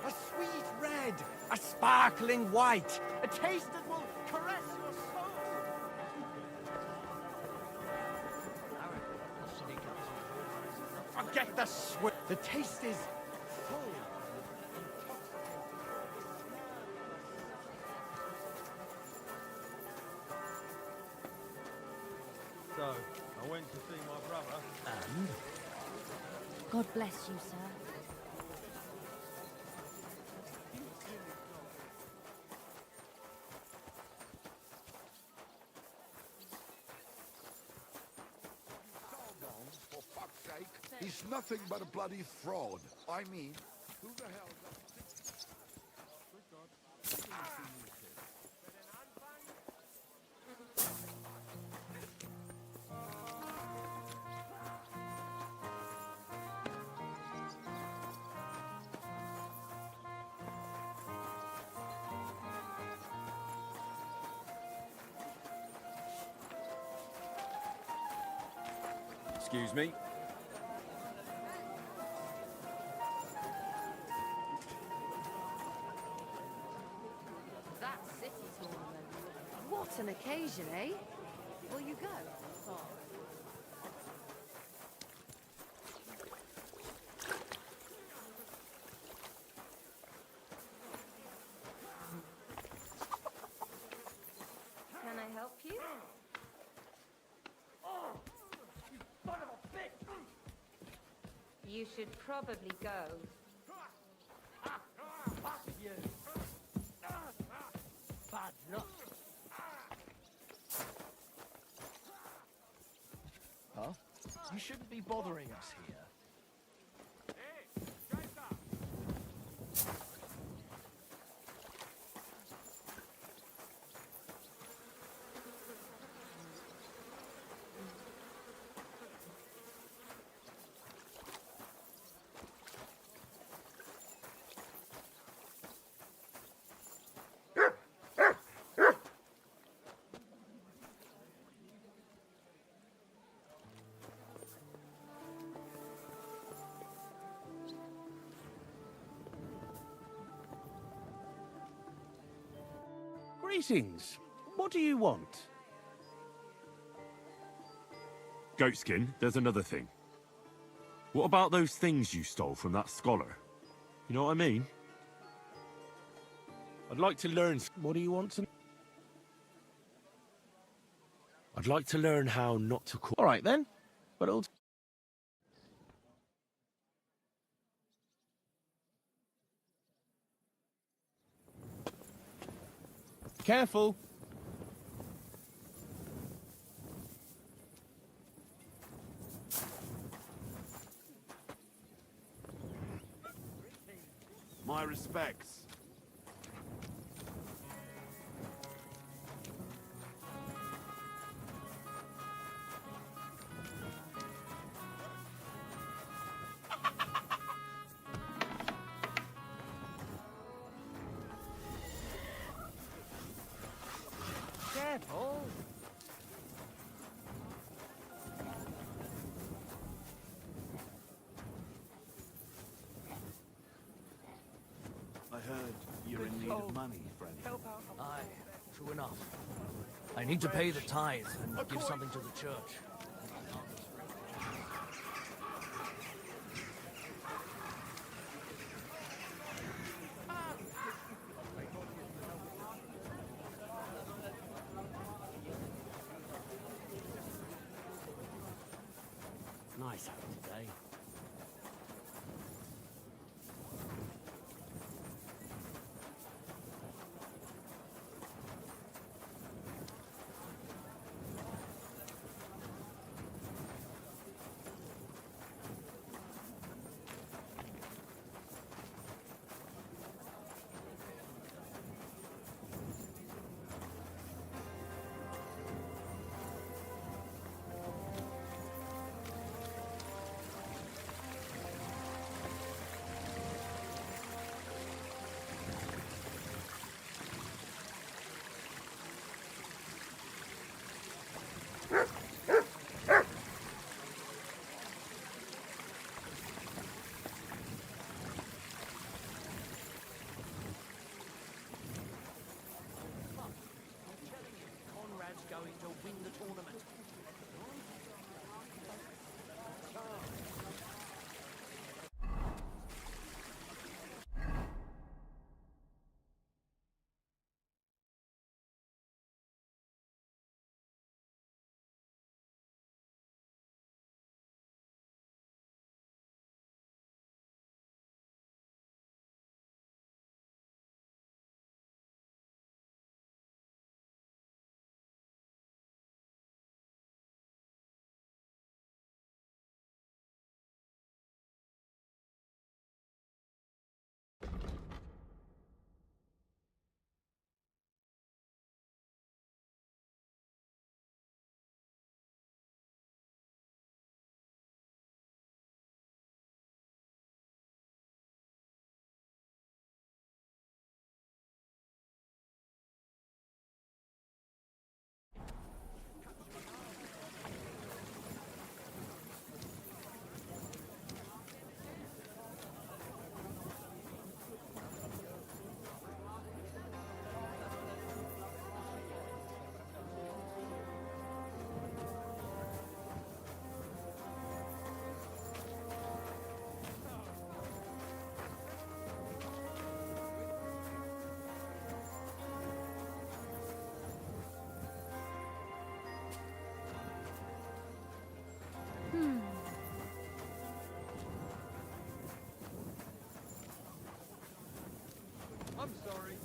S2: A sweet red, a sparkling white, a taste that will caress your soul. Forget the sweet. The taste is full.
S13: So, I went to see my brother.
S5: And?
S12: God bless you, sir.
S3: For fuck's sake, he's nothing but a bloody fraud. I mean, who the hell...
S2: Excuse me.
S1: That city tournament. What an occasion, eh? Will you go? Oh.
S10: Can I help you? You should probably go.
S5: Bad luck.
S2: Huh? You shouldn't be bothering us here.
S5: Greetings. What do you want?
S7: Goatskin, there's another thing. What about those things you stole from that scholar? You know what I mean? I'd like to learn...
S5: What do you want to...
S7: I'd like to learn how not to call...
S5: All right, then. But it'll... Careful.
S8: My respects.
S6: Careful.
S2: I heard you're in need of money, friend.
S11: Aye, true enough. I need to pay the tithe and give something to the church.
S5: Nice out today.
S6: I'm sorry.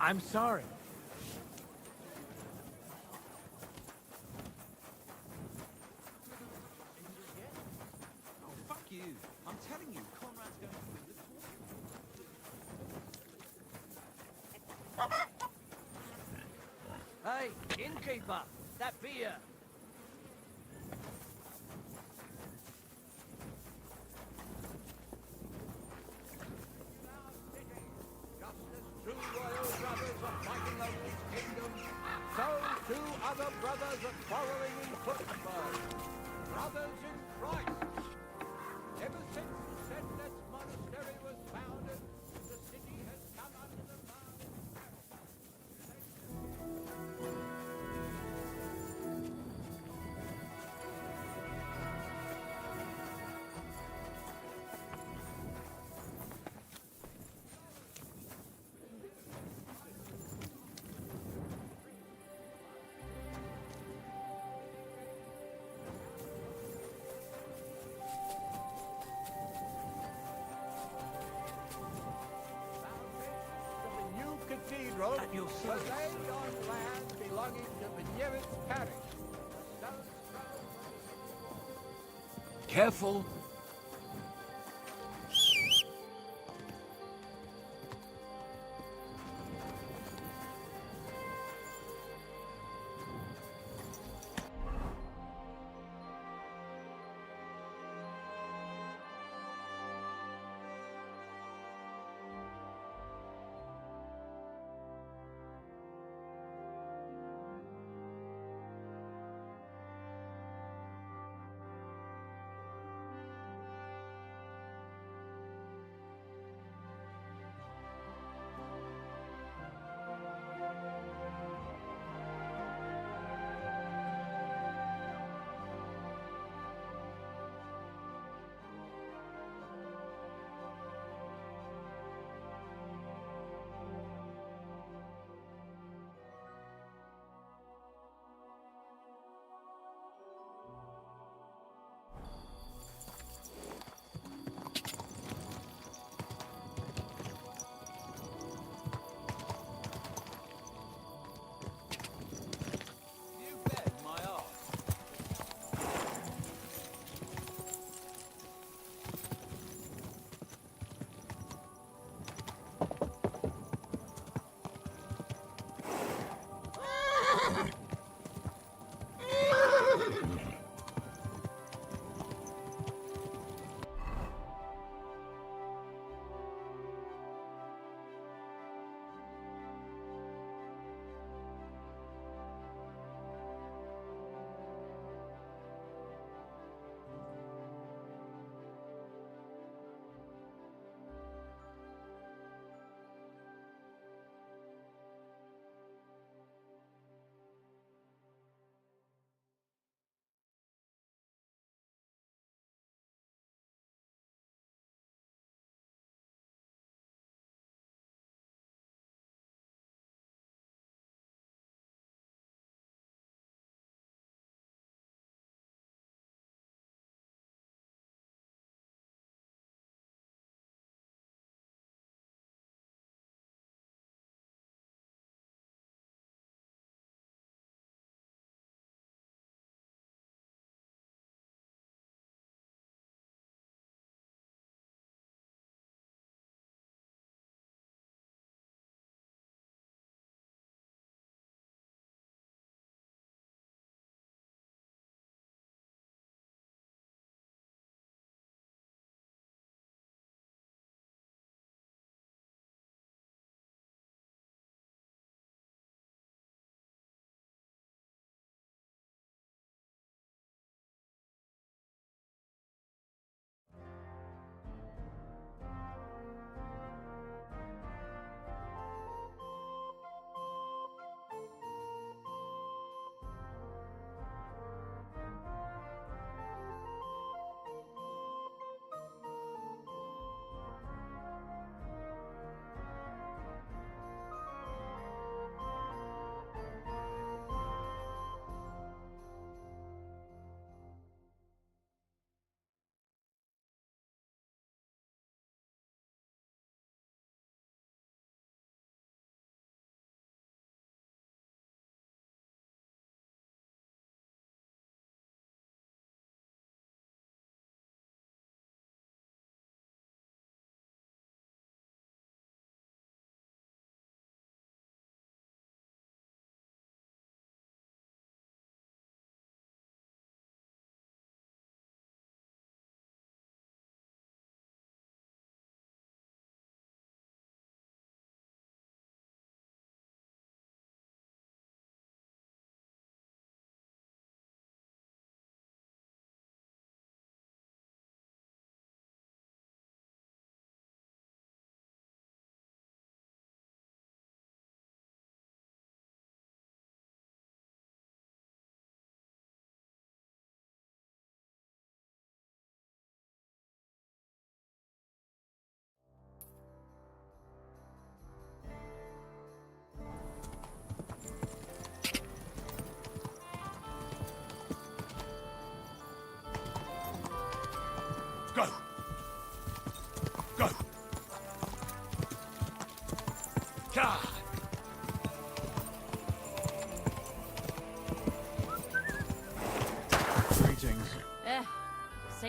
S5: I'm sorry.
S2: Oh, fuck you. I'm telling you, Conrad's going to win the tournament.
S5: Hey, innkeeper, that beer.
S6: Two royal brothers are fighting over his kingdom, so two other brothers are quarreling in Football. Brothers in Christ. Ever since Sedness Monastery was founded, the city has come under the violence. The new cathedral
S5: At your
S6: was
S5: service.
S6: laid on land belonging to the nearest parish. The stones thrown
S3: Careful.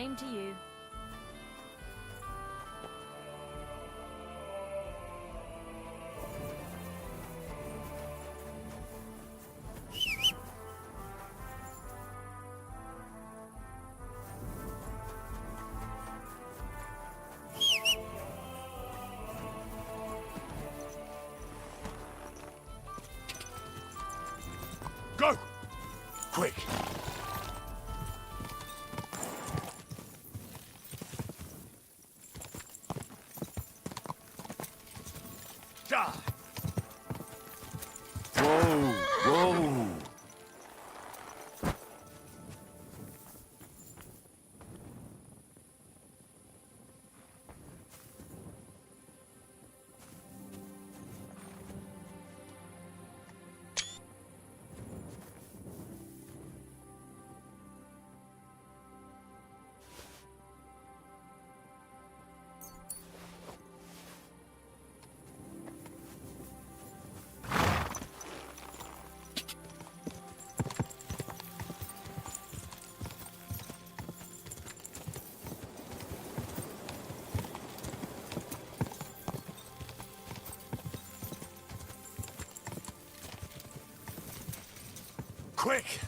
S12: Same to you.
S7: Go! Quick! Die!
S3: Whoa, whoa.
S7: Quick!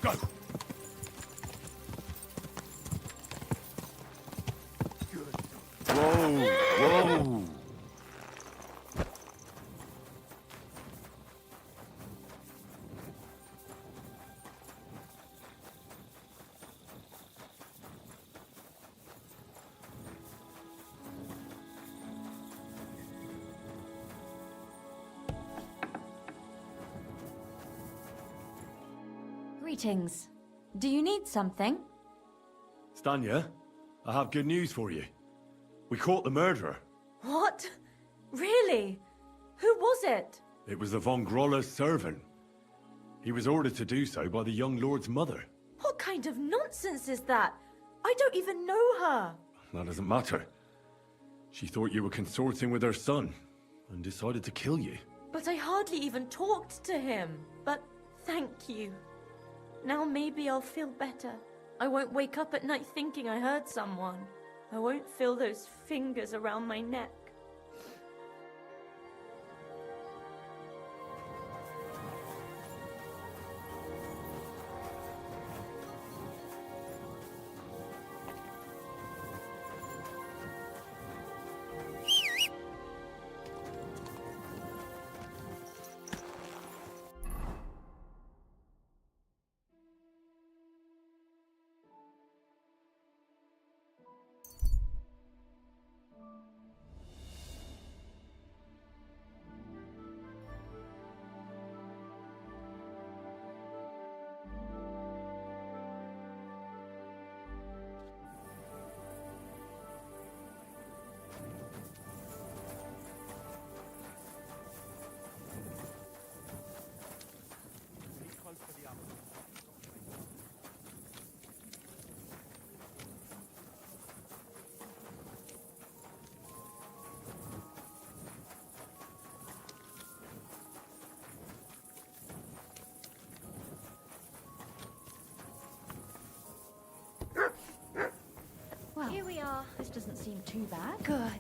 S7: Go!
S3: Whoa, whoa.
S12: Greetings. Do you need something?
S4: Stanya, I have good news for you. We caught the murderer.
S12: What? Really? Who was it?
S4: It was the von Groller's servant. He was ordered to do so by the young lord's mother.
S12: What kind of nonsense is that? I don't even know her.
S4: That doesn't matter. She thought you were consorting with her son and decided to kill you.
S12: But I hardly even talked to him. But thank you. Now maybe I'll feel better. I won't wake up at night thinking I hurt someone. I won't feel those fingers around my neck. Well, here we are. This doesn't seem too bad.
S1: Good.